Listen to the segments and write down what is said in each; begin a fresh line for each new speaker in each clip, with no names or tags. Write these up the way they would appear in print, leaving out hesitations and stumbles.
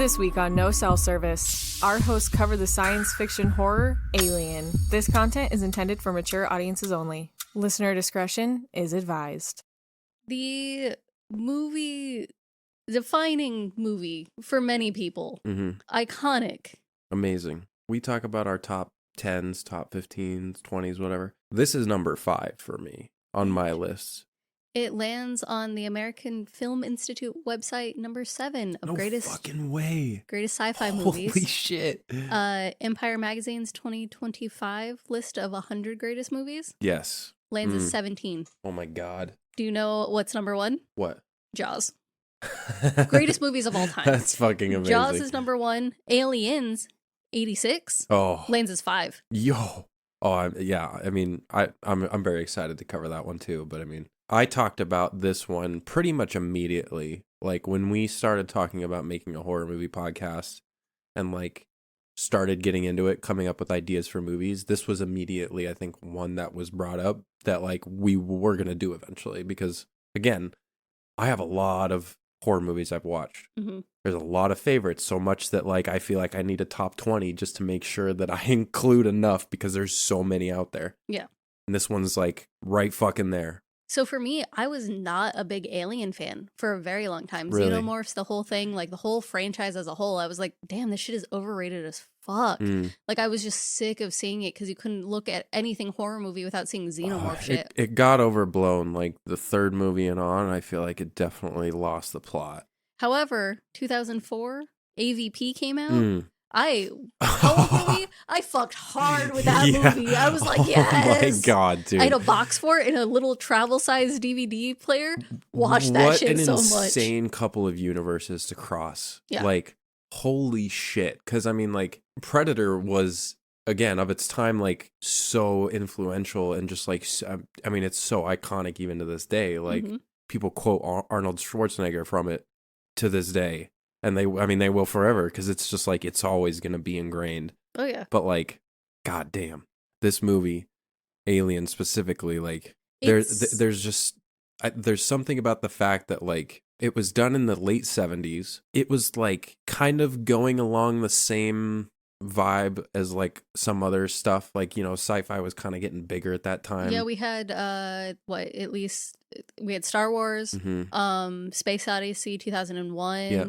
This week on No Cell Service, our hosts cover the science fiction horror Alien. This content is intended for mature audiences only. Listener discretion is advised.
The defining movie for many people. Iconic.
Amazing. We talk about our top 10s, top 15s, 20s, whatever. This is number 5 for me on my list.
It lands on the American Film Institute website number 7 of greatest
fucking way.
Greatest sci-fi movies.
Holy shit.
Empire Magazine's 2025 list of 100 greatest movies.
Yes.
Lands at 17.
Oh my god.
Do you know what's number 1?
What?
Jaws. Greatest movies of all time.
That's fucking amazing.
Jaws is number 1. Aliens, 86.
Oh.
Lands is 5.
Yo. Oh, I'm very excited to cover that one too, but I mean, I talked about this one pretty much immediately. Like when we started talking about making a horror movie podcast and like started getting into it, coming up with ideas for movies, this was immediately, I think, one that was brought up that like we were going to do eventually because, again, I have a lot of horror movies I've watched. Mm-hmm. There's a lot of favorites, so much that like I feel like I need a top 20 just to make sure that I include enough because there's so many out there.
Yeah.
And this one's like right fucking there.
So for me, I was not a big Alien fan for a very long time.
Really?
Xenomorphs, the whole thing, like the whole franchise as a whole, I was like, damn, this shit is overrated as fuck. Like I was just sick of seeing it because you couldn't look at anything horror movie without seeing xenomorph shit.
It got overblown. Like the third movie and on, I feel like it definitely lost the plot.
However, 2004, AVP came out. How old were we? I fucked hard with that movie. I was like, yes.
Oh my god, dude.
I had a box for it in a little travel-sized DVD player. Watched that shit so much.
What an insane couple of universes to cross. Yeah. Like, holy shit. Because, I mean, like, Predator was, again, of its time, like, so influential and just, like, I mean, it's so iconic even to this day. Like, people quote Arnold Schwarzenegger from it to this day. And they will forever because it's just like it's always going to be ingrained.
Oh, yeah.
But like, goddamn, this movie, Alien specifically, like there's something about the fact that like it was done in the late 70s. It was like kind of going along the same vibe as like some other stuff. Like, you know, sci-fi was kind of getting bigger at that time.
Yeah, we had we had Star Wars, Space Odyssey 2001. Yeah.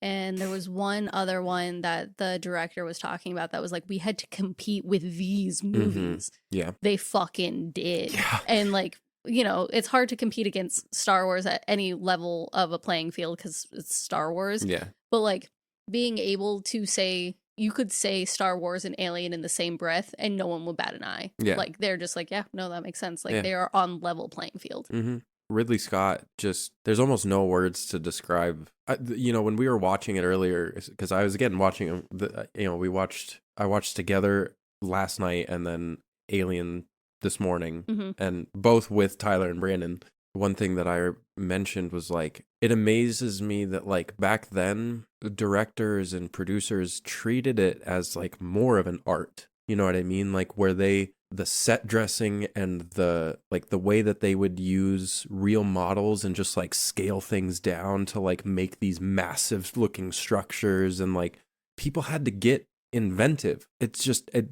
And there was one other one that the director was talking about that was like, we had to compete with these movies.
Yeah.
They fucking did. Yeah. And like, you know, it's hard to compete against Star Wars at any level of a playing field because it's Star Wars.
Yeah.
But like being able to say, you could say Star Wars and Alien in the same breath and no one would bat an eye.
Yeah.
Like they're just like, yeah, no, that makes sense. Like they are on level playing field.
Mm-hmm. Ridley Scott, just there's almost no words to describe. You know, when we were watching it earlier, because I was again watching, I watched together last night and then Alien this morning, and both with Tyler and Brandon. One thing that I mentioned was like, it amazes me that like back then, directors and producers treated it as like more of an art. You know what I mean? Like where the set dressing and the way that they would use real models and just like scale things down to like make these massive looking structures, and like people had to get inventive. It's just it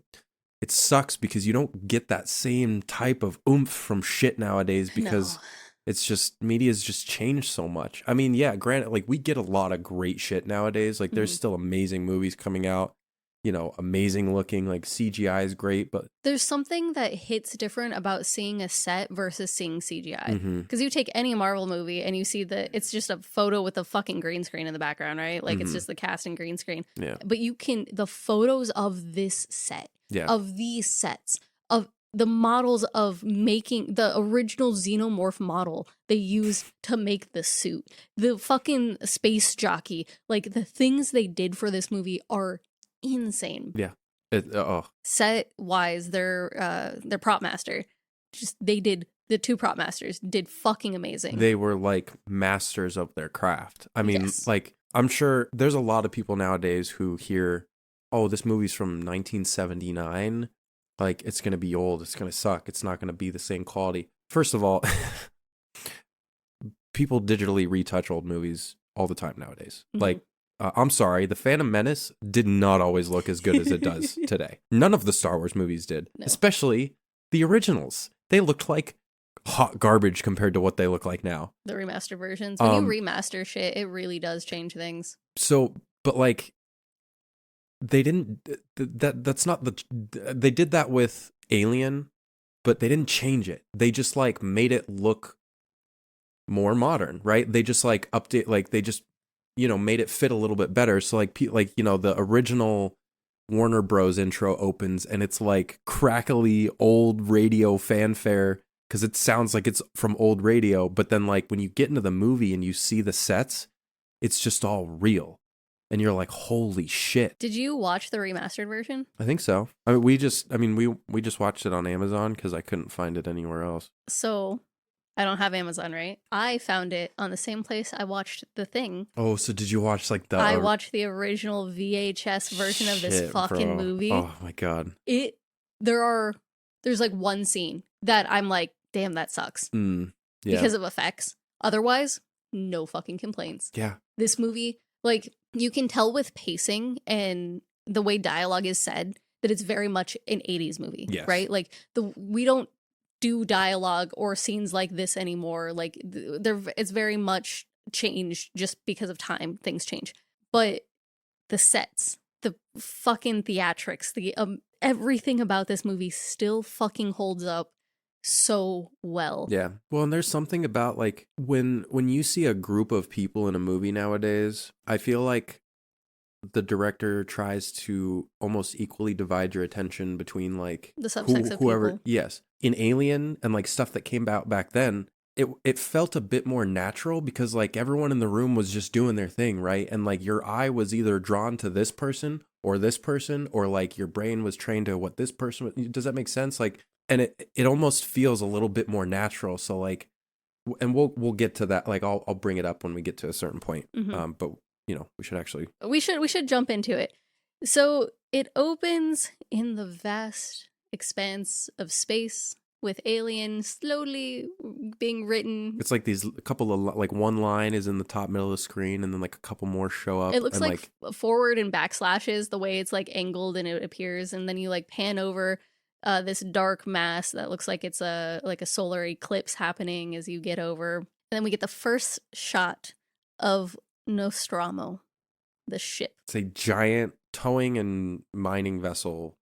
sucks because you don't get that same type of oomph from shit nowadays because it's just media's just changed so much. I mean, yeah, granted, like we get a lot of great shit nowadays. Like there's still amazing movies coming out. You know, amazing looking, like CGI is great, but
there's something that hits different about seeing a set versus seeing CGI. Because you take any Marvel movie and you see that it's just a photo with a fucking green screen in the background, right? Like it's just the cast and green screen.
Yeah.
But the photos of this set, of these sets, of the models of making the original xenomorph model they used to make the suit, the fucking space jockey, like the things they did for this movie are insane.
Yeah.
Set wise, their prop master, the two prop masters did fucking amazing.
They were like masters of their craft. I mean, like I'm sure there's a lot of people nowadays who hear, oh, this movie's from 1979. Like it's gonna be old. It's gonna suck. It's not gonna be the same quality. First of all, people digitally retouch old movies all the time nowadays. Like I'm sorry, The Phantom Menace did not always look as good as it does today. None of the Star Wars movies did, especially the originals. They looked like hot garbage compared to what they look like now.
The remastered versions. When you remaster shit, it really does change things.
So, but like, they didn't. That's not the. They did that with Alien, but they didn't change it. They just like made it look more modern, right? They just like update, like they just, you know, made it fit a little bit better. So like, you know, the original Warner Bros. Intro opens and it's like crackly old radio fanfare because it sounds like it's from old radio. But then like when you get into the movie and you see the sets, it's just all real. And you're like, holy shit.
Did you watch the remastered version?
I think so. I mean, we just watched it on Amazon because I couldn't find it anywhere else.
So I don't have Amazon, right? I found it on the same place I watched The Thing.
Oh, so did you watch like the...
I watched the original VHS version of this fucking movie.
Oh my God.
There's like one scene that I'm like, damn, that sucks.
Yeah.
Because of effects. Otherwise, no fucking complaints.
Yeah.
This movie, like, you can tell with pacing and the way dialogue is said that it's very much an 80s movie,
yes.
right? Like, we don't do dialogue or scenes like this anymore. Like, it's very much changed just because of time. Things change. But the sets, the fucking theatrics, everything about this movie still fucking holds up so well.
Yeah. Well, and there's something about like when you see a group of people in a movie nowadays, I feel like the director tries to almost equally divide your attention between like
the subsects of people.
Yes. In Alien and like stuff that came out back then, it felt a bit more natural because like everyone in the room was just doing their thing, right? And like your eye was either drawn to this person or like your brain was trained to what this person was. Does that make sense? Like, and it almost feels a little bit more natural. So like, and we'll get to that. Like I'll bring it up when we get to a certain point.
Mm-hmm.
But you know, we
should jump into it. So it opens in the vast expanse of space with Alien slowly being written.
It's like a couple of like one line is in the top middle of the screen and then like a couple more show up.
It looks like forward and backslashes the way it's like angled and it appears, and then you like pan over this dark mass that looks like it's a solar eclipse happening as you get over. And then we get the first shot of Nostromo, the ship.
It's a giant towing and mining vessel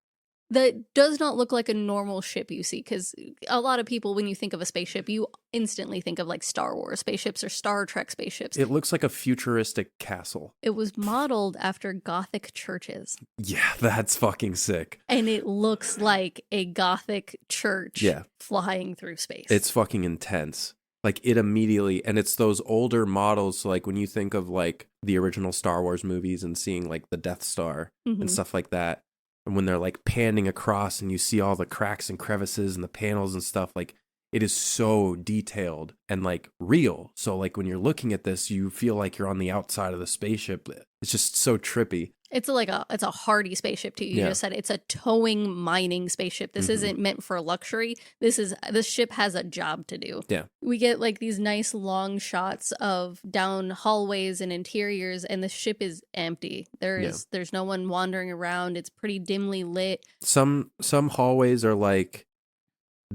that does not look like a normal ship you see, because a lot of people, when you think of a spaceship, you instantly think of like Star Wars spaceships or Star Trek spaceships.
It looks like a futuristic castle.
It was modeled after Gothic churches.
Yeah, that's fucking sick.
And it looks like a Gothic church flying through space.
It's fucking intense. Like it immediately, and it's those older models. So like when you think of like the original Star Wars movies and seeing like the Death Star and stuff like that, and when they're like panning across and you see all the cracks and crevices and the panels and stuff, like it is so detailed and like real. So like when you're looking at this, you feel like you're on the outside of the spaceship. It's just so trippy.
It's a hardy spaceship too. You just said it's a towing mining spaceship. This isn't meant for luxury. This ship has a job to do.
Yeah.
We get like these nice long shots of down hallways and interiors, and the ship is empty. There's no one wandering around. It's pretty dimly lit.
Some hallways are like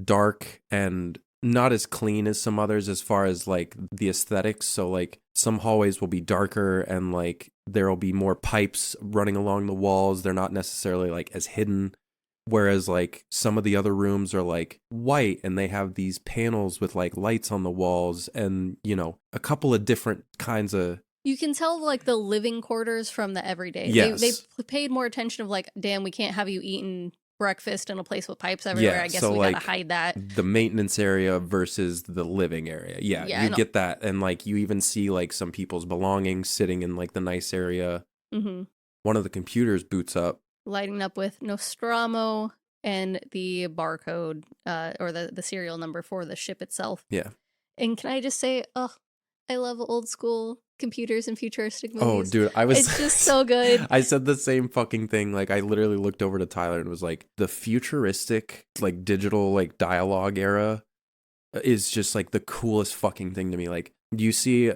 dark and not as clean as some others as far as like the aesthetics. So like some hallways will be darker and like there'll be more pipes running along the walls. They're not necessarily like as hidden. Whereas like some of the other rooms are like white and they have these panels with like lights on the walls and, you know, a couple of different kinds of...
You can tell like the living quarters from the everyday.
Yes.
They paid more attention of like, damn, we can't have you eating breakfast in a place with pipes everywhere.
Yeah,
I guess
so
we
like,
gotta hide that.
The maintenance area versus the living area. Yeah, you get that. And like you even see like some people's belongings sitting in like the nice area.
Mm-hmm.
One of the computers boots up.
Lighting up with Nostromo and the barcode or the serial number for the ship itself.
Yeah.
And can I just say, I love old school computers and futuristic movies.
Oh, dude,
it's just so good.
I said the same fucking thing. Like, I literally looked over to Tyler and was like, the futuristic, like, digital, like, dialogue era is just, like, the coolest fucking thing to me. Like, you see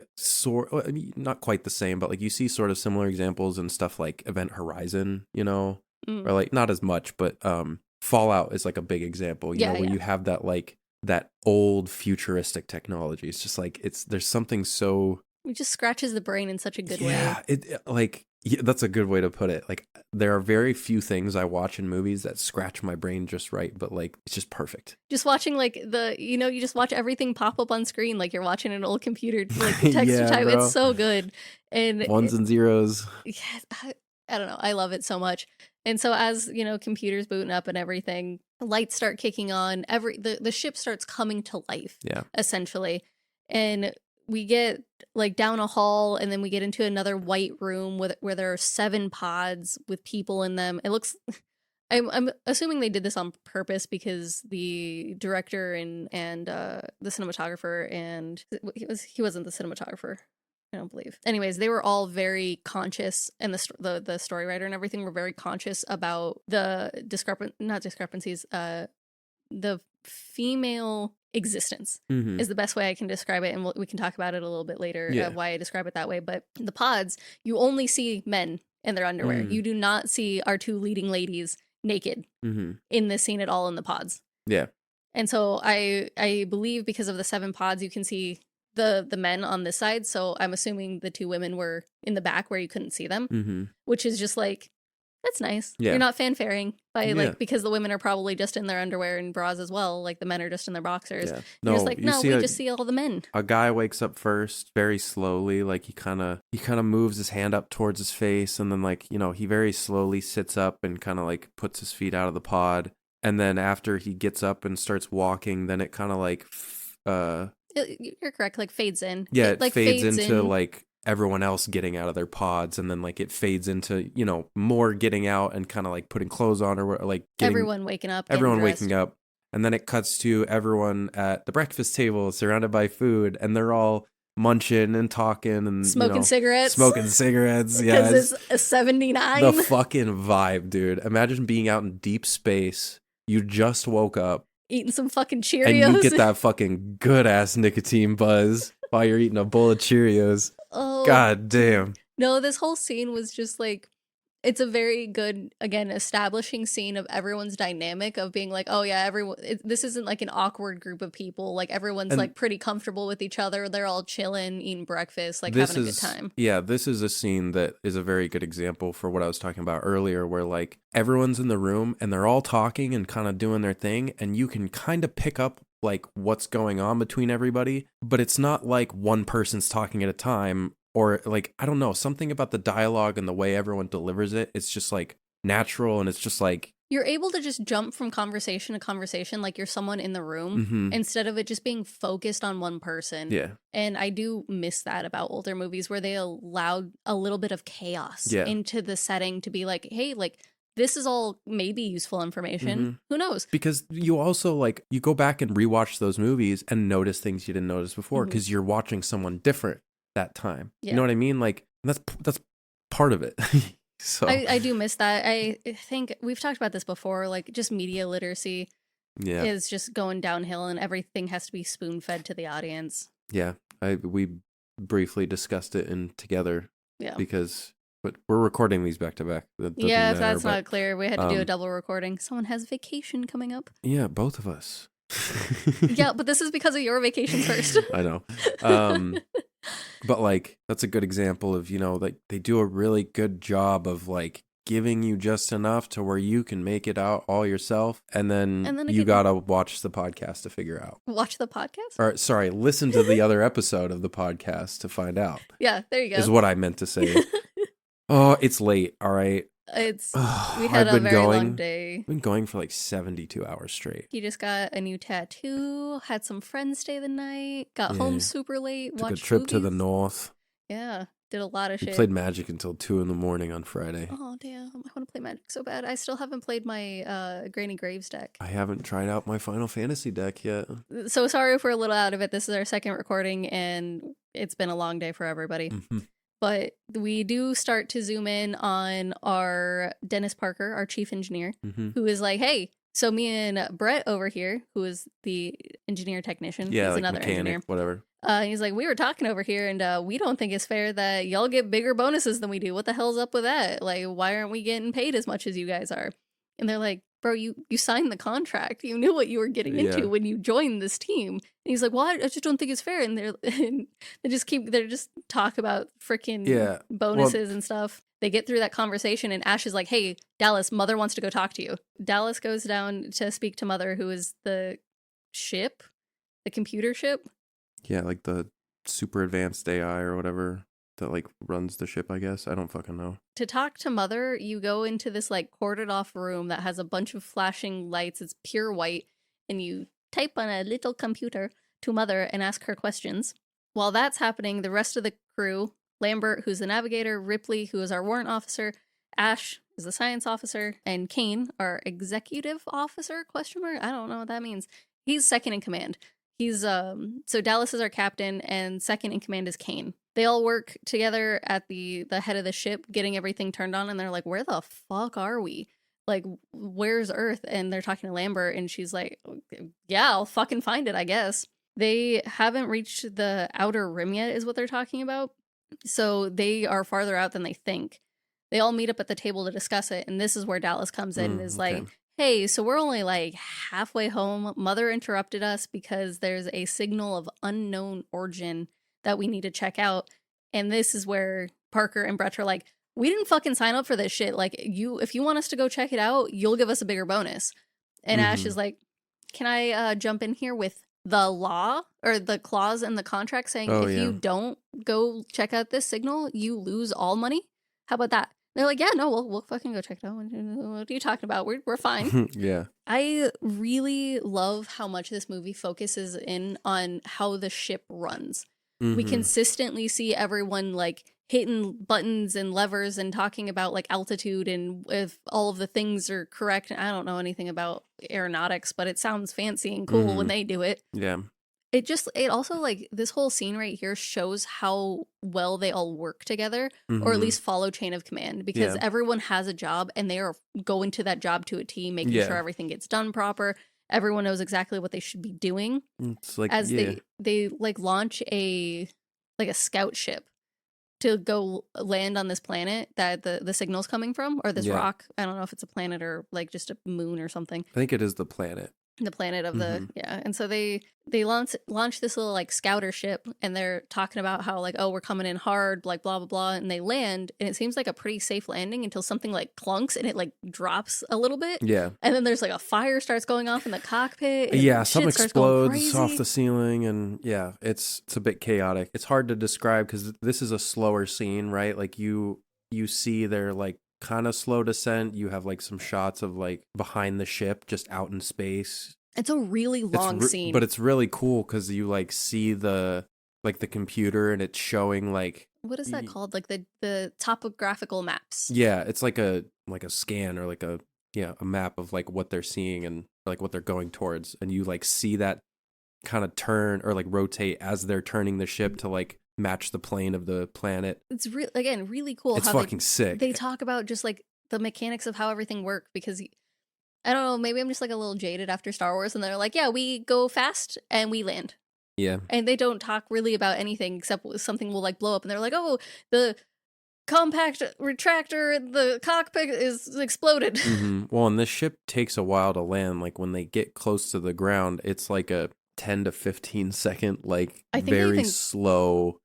not quite the same, but like you see sort of similar examples in stuff like Event Horizon, or like not as much, but Fallout is like a big example, where you have that like that old futuristic technology. It's just like there's something so
it just scratches the brain in such a good way.
Yeah, that's a good way to put it. Like there are very few things I watch in movies that scratch my brain just right, but like it's just perfect.
Just watching like you just watch everything pop up on screen like you're watching an old computer like text to type. It's so good. And
ones and zeros.
Yes, I don't know. I love it so much. And so as, computers booting up and everything, lights start kicking on, the ship starts coming to life.
Yeah. Essentially.
And we get like down a hall, and then we get into another white room where there are 7 pods with people in them. It looks I'm assuming they did this on purpose because the director and the cinematographer, and he wasn't the cinematographer, I don't believe. Anyways, they were all very conscious, and the story writer and everything were very conscious about the discrepancies, the female existence is the best way I can describe it, and we can talk about it a little bit later, why I describe it that way. But the pods, you only see men in their underwear. You do not see our 2 leading ladies naked in this scene at all in the pods.
Yeah.
And so I believe because of the 7 pods, you can see the men on this side. So I'm assuming the 2 women were in the back where you couldn't see them, which is just like, that's nice. Yeah. You're not fanfaring by because the women are probably just in their underwear and bras as well. Like the men are just in their boxers. Yeah. You're just like, we just see all the men.
A guy wakes up first very slowly. Like he kind of moves his hand up towards his face. And then like, he very slowly sits up and kind of like puts his feet out of the pod. And then after he gets up and starts walking, then it kind of like,
you're correct. Like fades in.
Yeah. It like fades into like everyone else getting out of their pods, and then like it fades into more getting out and kind of like putting clothes on, or like
everyone waking up,
and then it cuts to everyone at the breakfast table surrounded by food, and they're all munching and talking and
smoking cigarettes.
Yeah,
because it's a 79.
The fucking vibe, dude. Imagine being out in deep space, you just woke up
eating some fucking Cheerios,
and you get that fucking good ass nicotine buzz while you're eating a bowl of Cheerios.
Oh,
God damn.
No, this whole scene was just like, it's a very good, again, establishing scene of everyone's dynamic of being like, oh yeah, this isn't like an awkward group of people. Like everyone's like pretty comfortable with each other. They're all chilling, eating breakfast, like having a good time.
Yeah, this is a scene that is a very good example for what I was talking about earlier, where like everyone's in the room and they're all talking and kind of doing their thing, and you can kind of pick up like what's going on between everybody, but it's not like one person's talking at a time, or like, I don't know, something about the dialogue and the way everyone delivers it. It's just like natural, and it's just like
you're able to just jump from conversation to conversation like you're someone in the room instead of it just being focused on one person.
Yeah.
And I do miss that about older movies where they allowed a little bit of chaos into the setting to be like, hey, like this is all maybe useful information. Who knows?
Because you also like, you go back and rewatch those movies and notice things you didn't notice before because you're watching someone different that time. Yeah. You know what I mean? Like that's part of it. So
I do miss that. I think we've talked about this before, like just media literacy is just going downhill, and everything has to be spoon-fed to the audience.
Yeah. We briefly discussed it together but we're recording these back to back.
Yeah, if that's not clear, we had to do a double recording. Someone has vacation coming up.
Yeah, both of us.
Yeah, but this is because of your vacation first.
I know. But like, that's a good example of, like they do a really good job of like giving you just enough to where you can make it out all yourself. And then you got to watch the podcast to figure out.
Watch the podcast?
Or sorry, listen to the other episode of the podcast to find out.
Yeah, there you go.
Is what I meant to say. Oh, it's late. All right.
We had a very long day.
I've been going for like 72 hours straight.
He just got a new tattoo, had some friends stay the night, got home super late,
took a trip to the north.
Yeah, did a lot of shit.
Played Magic until 2 a.m. on Friday.
Oh, damn. I want to play Magic so bad. I still haven't played my Granny Graves deck.
I haven't tried out my Final Fantasy deck yet.
So sorry if we're a little out of it. This is our second recording, and it's been a long day for everybody. But we do start to zoom in on our Dennis Parker, our chief engineer, who is like, hey, so me and Brett over here, who is the engineer technician,
he's
like
another mechanic, engineer, whatever.
He's like, we were talking over here, and we don't think it's fair that y'all get bigger bonuses than we do. What the hell's up with that? Like, why aren't we getting paid as much as you guys are? And they're like, bro, you signed the contract. You knew what you were getting into when you joined this team. And he's like, well, I just don't think it's fair. And they just talk about freaking bonuses and stuff. They get through that conversation, and Ash is like, hey, Dallas, Mother wants to go talk to you. Dallas goes down to speak to Mother, who is the computer ship.
Yeah, like the super advanced AI or whatever that like runs the ship, I guess. I don't fucking know.
To talk to Mother, you go into this like corded off room that has a bunch of flashing lights. It's pure white, and you type on a little computer to Mother and ask her questions. While that's happening, the rest of the crew, Lambert, who's the navigator, Ripley, who is our warrant officer, Ash is the science officer, and Kane, our executive officer, ? I don't know what that means. He's second in command. He's so Dallas is our captain, and second in command is Kane. They all work together at the head of the ship, getting everything turned on, and they're like, where the fuck are we? Like, where's Earth? And they're talking to Lambert, and she's like, yeah, I'll fucking find it, I guess. They haven't reached the outer rim yet, is what they're talking about. So they are farther out than they think. They all meet up at the table to discuss it, and this is where Dallas comes in and is like, hey, so we're only like halfway home. Mother interrupted us because there's a signal of unknown origin that we need to check out. And this is where Parker and Brett are like, we didn't fucking sign up for this shit. Like, if you want us to go check it out, you'll give us a bigger bonus. And Ash is like, can I jump in here with the law or the clause in the contract saying you don't go check out this signal, you lose all money? How about that? They're like, yeah, no, we'll fucking go check it out. What are you talking about? We're fine.
Yeah.
I really love how much this movie focuses in on how the ship runs. We consistently see everyone like hitting buttons and levers and talking about like altitude and if all of the things are correct. I don't know anything about aeronautics, but it sounds fancy and cool when they do it.
Yeah.
It also like this whole scene right here shows how well they all work together or at least follow chain of command because everyone has a job and they are going to that job to a T, making sure everything gets done proper. Everyone knows exactly what they should be doing.
It's like
as they like launch a scout ship to go land on this planet that the signal's coming from, or this rock. I don't know if it's a planet or like just a moon or something.
I think it is the planet.
The planet of the and so they launch this little like scouter ship, and they're talking about how like, oh, we're coming in hard, like blah blah blah, and they land, and it seems like a pretty safe landing until something like clunks and it like drops a little bit, and then there's like a fire starts going off in the cockpit, and
something explodes off the ceiling, and it's a bit chaotic. It's hard to describe because this is a slower scene, right? Like you see their like kind of slow descent. You have like some shots of like behind the ship just out in space.
It's a really long scene,
but it's really cool because you like see the computer and it's showing like,
what is that called, like the topographical maps.
It's like a scan or like a map of like what they're seeing and like what they're going towards, and you like see that kind of turn or like rotate as they're turning the ship to like match the plane of the planet.
It's really cool.
It's fucking sick.
They talk about just like the mechanics of how everything works, because I don't know, maybe I'm just like a little jaded after Star Wars, and they're like, yeah, we go fast and we land.
Yeah.
And they don't talk really about anything except something will like blow up, and they're like, oh, the compact retractor in the cockpit is exploded.
Well, and this ship takes a while to land. Like when they get close to the ground, it's like a 10 to 15 second like very slow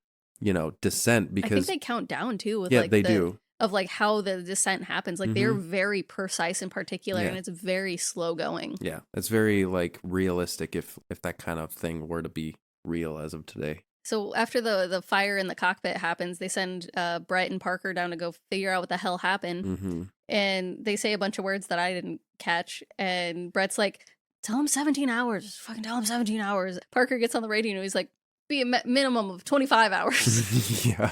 descent, because
I think they count down too with
they do
of like how the descent happens. Like they're very precise and particular, and it's very slow going. Yeah,
it's very like realistic if that kind of thing were to be real as of today.
So after the fire in the cockpit happens, they send Brett and Parker down to go figure out what the hell happened, and they say a bunch of words that I didn't catch. And Brett's like, "Tell him 17 hours. Fucking tell him 17 hours." Parker gets on the radio and he's like, be a minimum of 25 hours.
Yeah.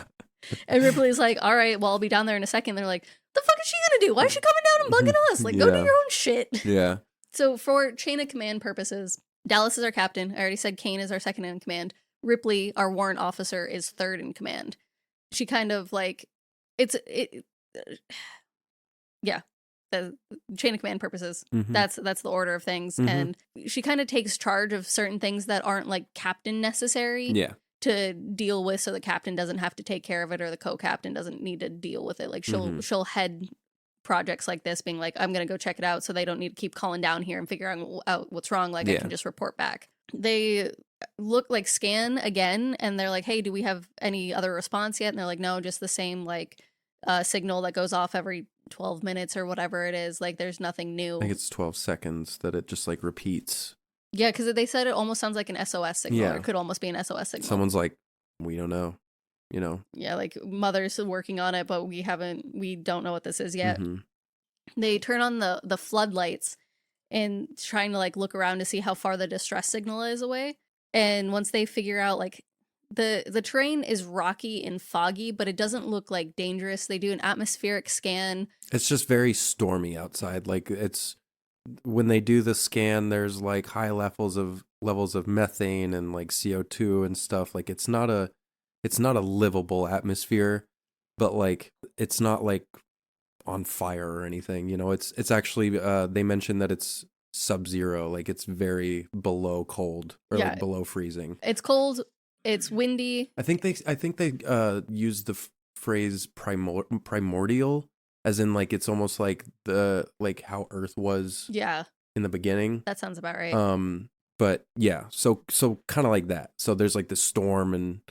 And Ripley's like, all right, well, I'll be down there in a second. They're like, the fuck is she gonna do? Why is she coming down and bugging us? Like, go do your own shit.
Yeah.
So for chain of command purposes, Dallas is our captain. I already said Kane is our second in command. Ripley, our warrant officer, is third in command. She kind of like, the chain of command purposes. That's the order of things. And she kind of takes charge of certain things that aren't like captain necessary.
Yeah.
to deal with so the captain doesn't have to take care of it or the co-captain doesn't need to deal with it. Like she'll head projects like this being like, I'm going to go check it out so they don't need to keep calling down here and figuring out what's wrong. Like I can just report back. They scan again and they're like, hey, do we have any other response yet? And they're like, no, just the same like signal that goes off every 12 minutes or whatever it is. Like there's nothing new.
I think it's 12 seconds that it just like repeats.
Yeah, because they said it almost sounds like an SOS signal. Yeah. Or it could almost be an SOS signal.
Someone's like, we don't know, you know?
Yeah, like Mother's working on it, but we don't know what this is yet. Mm-hmm. They turn on the floodlights and trying to like look around to see how far the distress signal is away. And once they figure out like the terrain is rocky and foggy, but it doesn't look like dangerous. They do an atmospheric scan. It's
just very stormy outside. Like it's when they do the scan, there's like high levels of methane and like CO2 and stuff. Like it's not a livable atmosphere, but like it's not like on fire or anything, you know. It's actually they mentioned that it's sub-zero, like it's very below cold or like below freezing.
It's cold, it's windy.
I think they used the phrase primordial, as in like it's almost like how Earth was in the beginning.
That sounds about right.
But yeah, so kind of like that. So there's like the storm and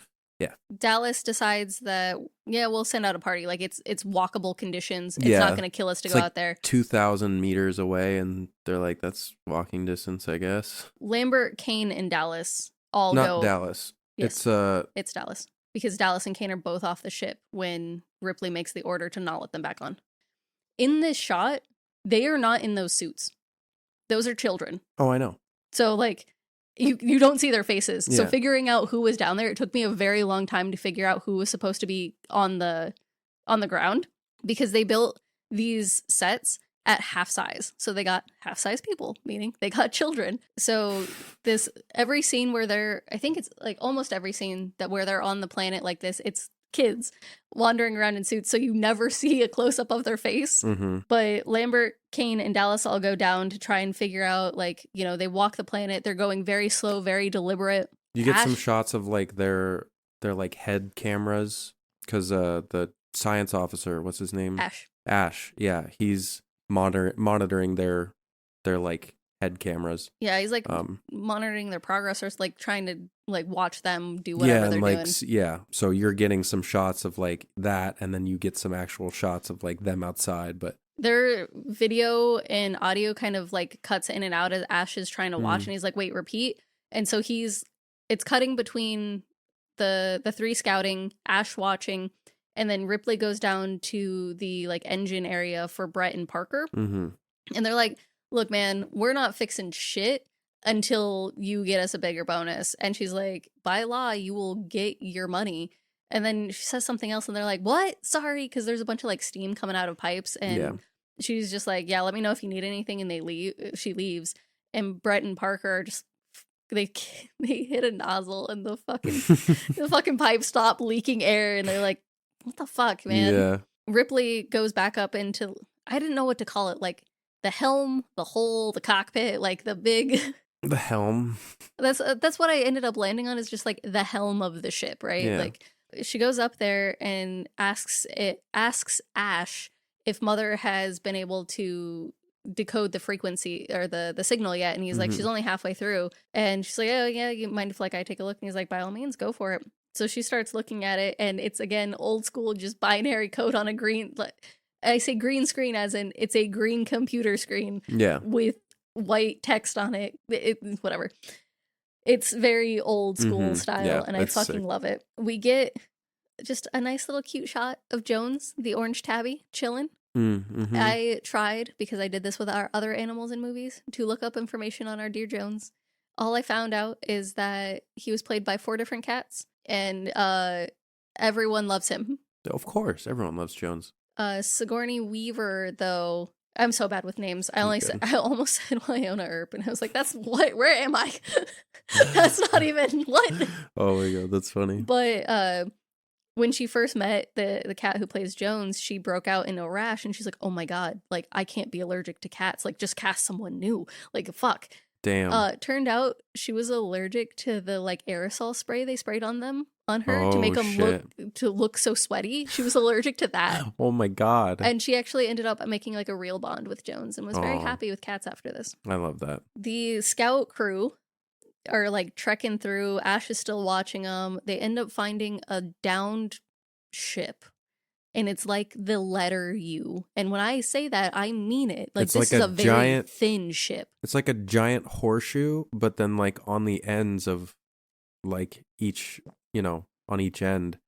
Dallas decides that we'll send out a party. Like it's walkable conditions. It's not going to kill us to go out there.
2,000 meters away, and they're like, that's walking distance, I guess.
Lambert, Kane, and Dallas all
go.
Not
Dallas.
Yes, it's Dallas, because Dallas and Kane are both off the ship when Ripley makes the order to not let them back on. In this shot, they are not in those suits. Those are children.
Oh, I know.
So like. You don't see their faces. Yeah. So figuring out who was down there, it took me a very long time to figure out who was supposed to be on the ground, because they built these sets at half size. So they got half size people, meaning they got children. So every scene where I think it's like almost every scene where they're on the planet like this, it's kids wandering around in suits, so you never see a close-up of their face. Mm-hmm. But Lambert, Kane, and Dallas all go down to try and figure out, like, you know, they walk the planet. They're going very slow, very deliberate.
You get some shots of like their like head cameras, because the science officer, what's his name? Ash, yeah, he's monitoring their like head cameras.
Yeah, he's like monitoring their progress, or like trying to like watch them do whatever they're doing.
Yeah, so you're getting some shots of like that, and then you get some actual shots of like them outside. But
their video and audio kind of like cuts in and out as Ash is trying to watch, and he's like, wait, repeat. And so it's cutting between the three scouting, Ash watching, and then Ripley goes down to the like engine area for Brett and Parker. Mm-hmm. And they're like, look, man, we're not fixing shit until you get us a bigger bonus. And she's like, by law, you will get your money. And then she says something else, and they're like, what? Sorry, because there's a bunch of like steam coming out of pipes. And she's just like, yeah, let me know if you need anything. And she leaves. And Brett and Parker are just, they hit a nozzle, and the fucking pipe stop leaking air. And they're like, what the fuck, man? Yeah. Ripley goes back up into, I didn't know what to call it, like, the helm, the hull, the cockpit, like the big...
The helm.
That's what I ended up landing on, is just like the helm of the ship, right? Yeah. Like she goes up there and asks Ash if Mother has been able to decode the frequency or the signal yet. And he's like, she's only halfway through. And she's like, oh yeah, you mind if like I take a look? And he's like, by all means, go for it. So she starts looking at it, and it's again old school, just binary code on a green... I say green screen as in it's a green computer screen with white text on it. Whatever. It's very old school style, and I fucking love it. We get just a nice little cute shot of Jones, the orange tabby, chilling. Mm-hmm. I tried, because I did this with our other animals in movies, to look up information on our dear Jones. All I found out is that he was played by 4 different cats, and everyone loves him.
Of course, everyone loves Jones.
Sigourney Weaver, though, I'm so bad with names. I almost said Wyona Earp, and I was like, that's what? Where am I? That's not even what.
Oh my god, that's funny.
But when she first met the cat who plays Jones, she broke out in a rash, and she's like, oh my god, like I can't be allergic to cats. Like just cast someone new. Like fuck.
Damn.
Turned out she was allergic to the like aerosol spray they sprayed on her to
Oh,
make them
shit.
look so sweaty. She was allergic to that.
Oh my God.
And she actually ended up making like a real bond with Jones and was very
Oh.
happy with cats after this.
I love that.
The scout crew are like trekking through. Ash is still watching them. They end up finding a downed ship. And it's like the letter U. And when I say that, I mean it. Like,
It's
this
like
is
a
a very
giant-
thin ship.
It's like a giant horseshoe, but then like on the ends of like each, on each end,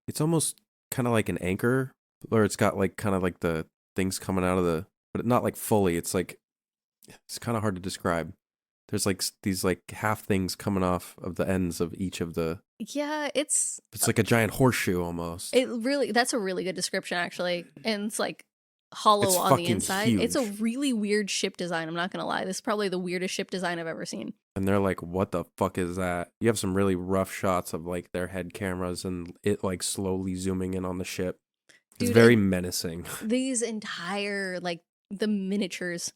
it's almost kind of like an anchor, or it's got like kind of like the things coming out of but not like fully. It's like, it's kind of hard to describe. There's like these like half things coming off of the ends of each of the.
Yeah, it's
like a giant horseshoe almost.
that's a really good description actually. And it's like hollow
It's
on the
fucking
inside. It's a
huge.
really weird ship design. I'm not going to lie. This is probably the weirdest ship design I've ever seen.
And they're like, what the fuck is that? You have some really rough shots of like their head cameras and it like slowly zooming in on the ship. It's
Dude,
very menacing.
These entire like the miniatures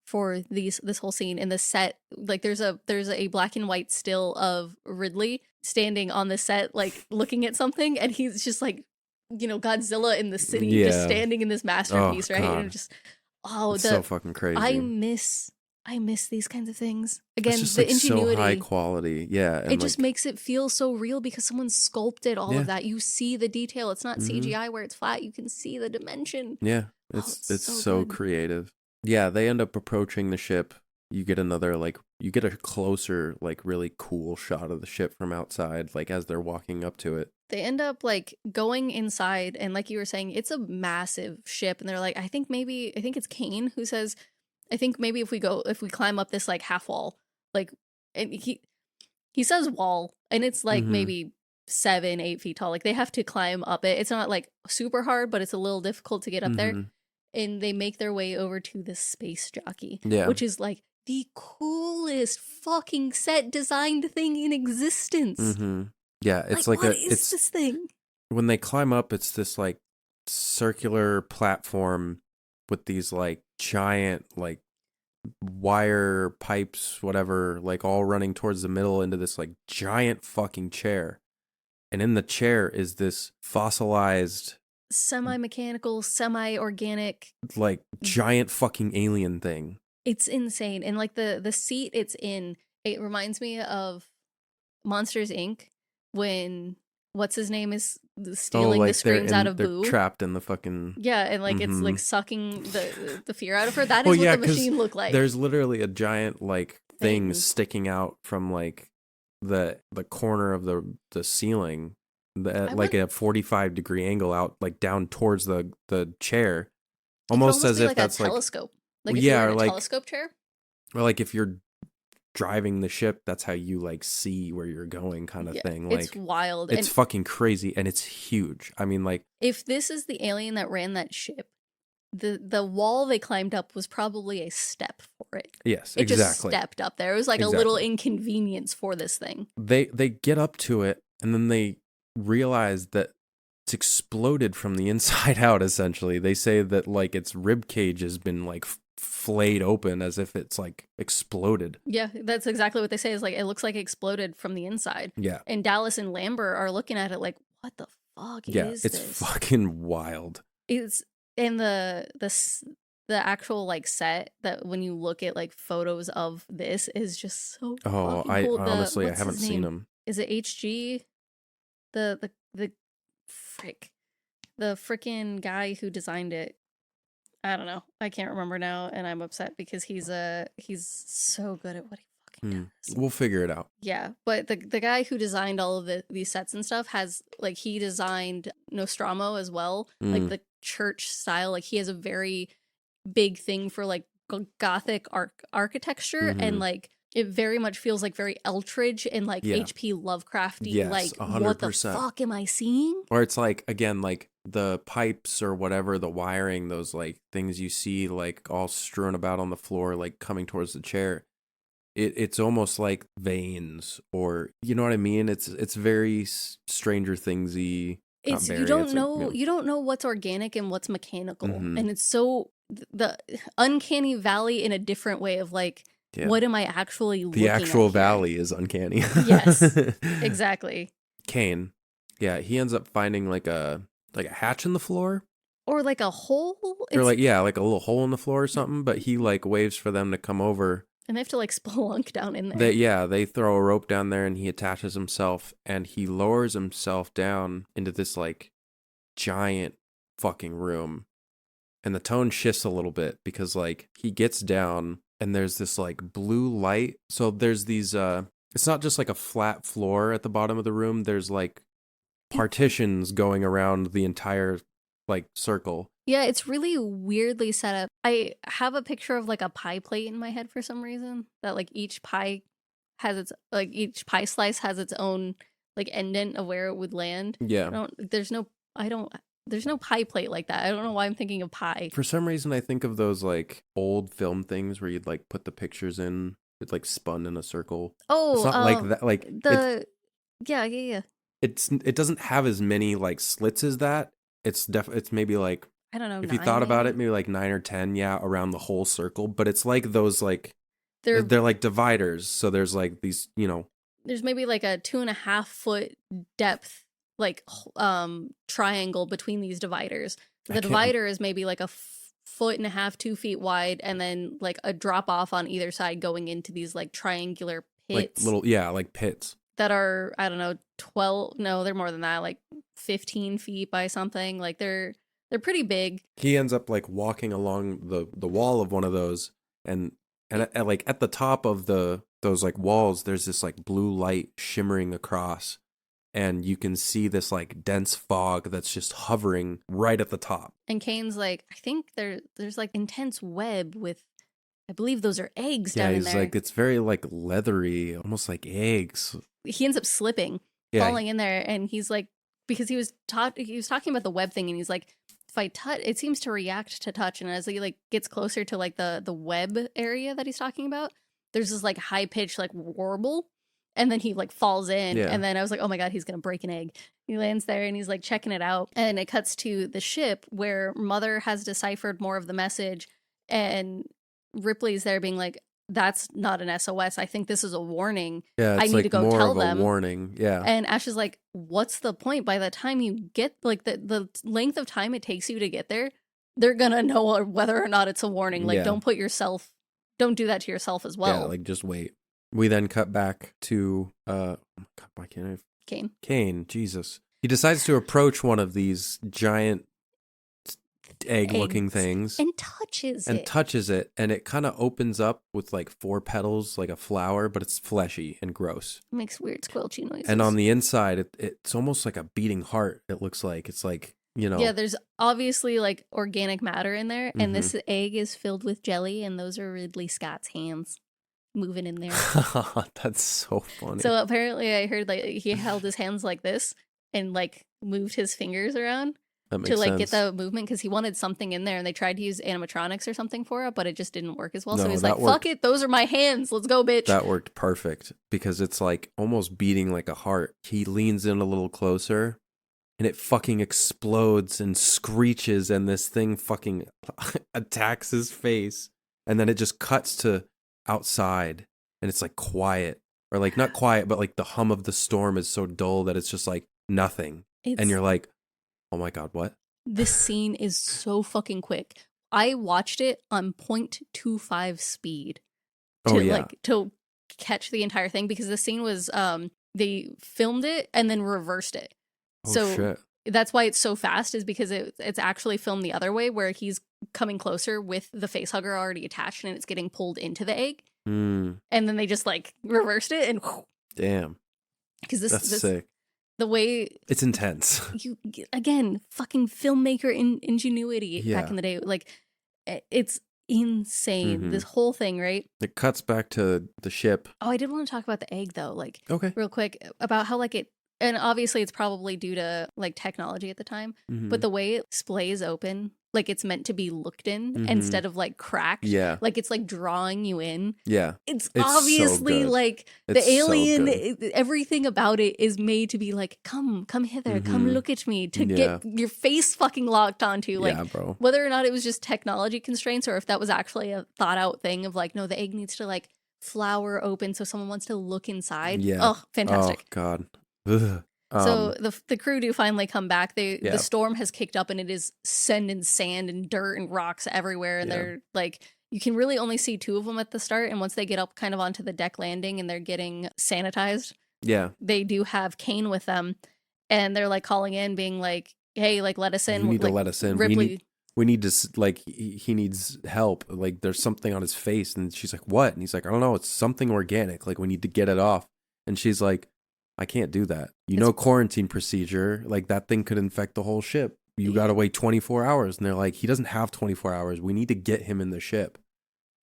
for this whole scene in the set, like there's a black and white still of Ridley standing on the set like looking at something, and he's just like, Godzilla in the city, just standing in this masterpiece, right?
God.
And just
It's so fucking crazy.
I miss these kinds of things. Again,
it's just
the
like
ingenuity,
so high quality. Yeah. And
it just makes it feel so real because someone sculpted all
Yeah.
of that. You see the detail. It's not
Mhm.
CGI where it's flat. You can see the dimension.
Yeah.
it's
It's
so
so
good.
creative. Yeah, they end up approaching the ship. You get you get a closer, like really cool shot of the ship from outside, like as they're walking up to it.
They end up like going inside, and like you were saying, it's a massive ship. And they're like, I think it's Kane who says, I think maybe if we climb up this like half wall, like, and he says wall, and it's like
Mhm.
maybe 7-8 feet tall. Like they have to climb up it. It's not like super hard, but it's a little difficult to get up there.
Mhm.
And they make their way over to the space jockey,
Yeah.
which is like the coolest fucking set designed thing in existence.
Mhm. Yeah, it's
Like,
like
what is this thing?
when they climb up, it's this like circular platform with these like giant like wire pipes, whatever, like all running towards the middle into this like giant fucking chair. And in the chair is this fossilized,
Semi-mechanical, semi-organic.
like giant fucking alien thing.
It's insane. And like the seat it's in, it reminds me of Monsters Inc. when what's his name is stealing the screams out of
they're
Boo.
trapped in the fucking.
Yeah, and like it's like
Mhm.
sucking the fear out of her. That is
Well,
what
yeah,
the
'cause
machine looked like.
There's literally a giant like thing
Thing.
sticking out from like the corner of the ceiling,
I
like
would-
a 45-degree angle out, like down towards the chair,
It could
almost as
be
if
like
that's
a
like,
telescope. Like
Well,
if
yeah,
you're in
or
a
like-
telescope chair.
or like if you're driving the ship, that's how you like see where you're going, kind of
Yeah,
thing.
it's
Like
wild.
it's
And
fucking crazy, and it's huge. I mean, like
if this is the alien that ran that ship, the wall they climbed up was probably a step for it.
yes,
It just
exactly.
stepped up there. It was like a little
Exactly.
inconvenience for this thing.
They get up to it, and then they realize that it's exploded from the inside out. Essentially, they say that like its rib cage has been like flayed open as if it's like exploded.
Yeah, that's exactly what they say. Is like it looks like it exploded from the inside.
Yeah,
And Dallas and Lambert are looking at it like, what the fuck
yeah,
is
it's
this?
fucking wild.
It's and the actual like set that when you look at like photos of this is just so
Oh,
fucking
I
cool.
honestly I
what's
haven't
his
seen
name?
them.
Is it HG? The frick. The freaking guy who designed it. I don't know. I can't remember now, and I'm upset because he's so good at what he fucking does.
We'll figure it out.
Yeah, but the guy who designed all of these sets and stuff has like he designed Nostromo as well, like the church style. Like he has a very big thing for like Gothic architecture, and like it very much feels like very Eldridge and like
Yeah.
H.P. Lovecrafty.
Yes,
like
100%.
what the fuck am I seeing?
Or it's like, again, like the pipes or whatever, the wiring, those like things you see like all strewn about on the floor, like coming towards the chair. It's almost like veins, or you know what I mean? It's very Stranger Thingsy.
It's
not
you
very,
don't
it's
know
like,
you don't know what's organic and what's mechanical,
Mhm.
and it's so the uncanny valley in a different way of like
Yeah.
What am I actually looking
The
at
actual
here?
valley is uncanny.
Yes, exactly.
Kane. Yeah, he ends up finding like a hatch in the floor.
Or like a hole.
Or like a little hole in the floor or something, but he like waves for them to come over.
And they have to like spelunk down in there.
They throw a rope down there and he attaches himself and he lowers himself down into this like giant fucking room. And the tone shifts a little bit because like he gets down and there's this like blue light. So there's these it's not just like a flat floor at the bottom of the room. There's like partitions going around the entire like circle.
Yeah, it's really weirdly set up. I have a picture of like a pie plate in my head for some reason, that like each pie slice has its own like indent of where it would land.
Yeah.
There's no pie plate like that. I don't know why I'm thinking of pie.
For some reason I think of those like old film things where you'd like put the pictures in, it like spun in a circle.
Oh,
it's not like that. Like
yeah.
It doesn't have as many like slits as that. It's maybe like,
I don't know.
If you thought about it, maybe like 9 or 10, around the whole circle. But it's like those like they're like dividers. So there's like these,
there's maybe like a 2.5 foot depth like triangle between these dividers. The divider is maybe like a 1.5 foot, 2 feet wide, and then like a drop off on either side going into these like triangular pits.
Like little like pits
that are, I don't know, 12. No, they're more than that. Like 15 feet by something. Like they're pretty big.
He ends up like walking along the wall of one of those, and like at the top of those like walls, there's this like blue light shimmering across, and you can see this like dense fog that's just hovering right at the top.
And Kane's like, I think there's like intense web with, I believe those are eggs down in there.
Yeah, he's like, it's very like leathery, almost like eggs.
He ends up slipping, falling in there, and he's like, because he was talking about the web thing, and he's like, if I touch, it seems to react to touch. And as he like gets closer to like the web area that he's talking about, there's this like high pitched like warble, and then he like falls in. And then I was like, oh my God, he's gonna break an egg. He lands there and he's like checking it out, and it cuts to the ship where Mother has deciphered more of the message, and Ripley's there being like, that's not an SOS. I think this is a warning.
Yeah, it's
I need
like
to go
more
tell
of a
them.
Warning. Yeah.
And Ash is like, what's the point? By the time you get like the length of time it takes you to get there, they're gonna know whether or not it's a warning. Like, don't do that to yourself as well.
Yeah, like just wait. We then cut back to why can't I? Kane, Jesus. He decides to approach one of these giant egg-looking things
and touches it,
and it kind of opens up with like 4 petals like a flower, but it's fleshy and gross.
It makes weird squelchy noises.
And on the inside it's almost like a beating heart. It looks like it's like,
yeah, there's obviously like organic matter in there, and this egg is filled with jelly, and those are Ridley Scott's hands moving in there.
That's so funny.
So apparently I heard like he held his hands like this and like moved his fingers around to like get the movement, because he wanted something in there, and they tried to use animatronics or something for it, but it just didn't work as well. So he's like, fuck it, those are my hands, let's go, bitch.
That worked perfect, because it's like almost beating like a heart. He leans in a little closer, and it fucking explodes and screeches, and this thing fucking attacks his face, and then it just cuts to outside, and it's like quiet, or like not quiet, but like the hum of the storm is so dull that it's just like nothing. And you're like, oh my God, what?
This scene is so fucking quick. I watched it on 0.25 speed to catch the entire thing, because the scene was they filmed it and then reversed it. Shit. That's why it's so fast, is because it's actually filmed the other way, where he's coming closer with the face hugger already attached, and it's getting pulled into the egg. And then they just like reversed it, and
damn,
because this
sick.
The way
it's intense.
You again, fucking filmmaker ingenuity back in the day. Like, it's insane. This whole thing, right?
It cuts back to the ship.
Oh, I did want to talk about the egg though. Like,
okay,
real quick, about how like it, and obviously it's probably due to like technology at the time, but the way it splays open, like it's meant to be looked in instead of like cracked.
Yeah,
like it's like drawing you in.
Yeah,
it's obviously
so
like the alien. Everything about it is made to be like, come hither, come look at me, to get your face fucking locked onto. Like,
bro.
Whether or not it was just technology constraints, or if that was actually a thought out thing of like, no, the egg needs to like flower open so someone wants to look inside.
Yeah.
Oh, fantastic.
Oh God. Ugh.
So the crew do finally come back. The storm has kicked up and it is sending sand and dirt and rocks everywhere. And they're like, you can really only see two of them at the start. And once they get up kind of onto the deck landing and they're getting sanitized, they do have Kane with them. And they're like calling in, being like, hey, like, let us in.
You need
like,
to let us in.
Ripley.
We need to, like, he needs help. Like, there's something on his face. And she's like, what? And he's like, I don't know. It's something organic. Like, we need to get it off. And she's like, I can't do that. Quarantine procedure, like that thing could infect the whole ship. You got to wait 24 hours. And they're like, he doesn't have 24 hours. We need to get him in the ship.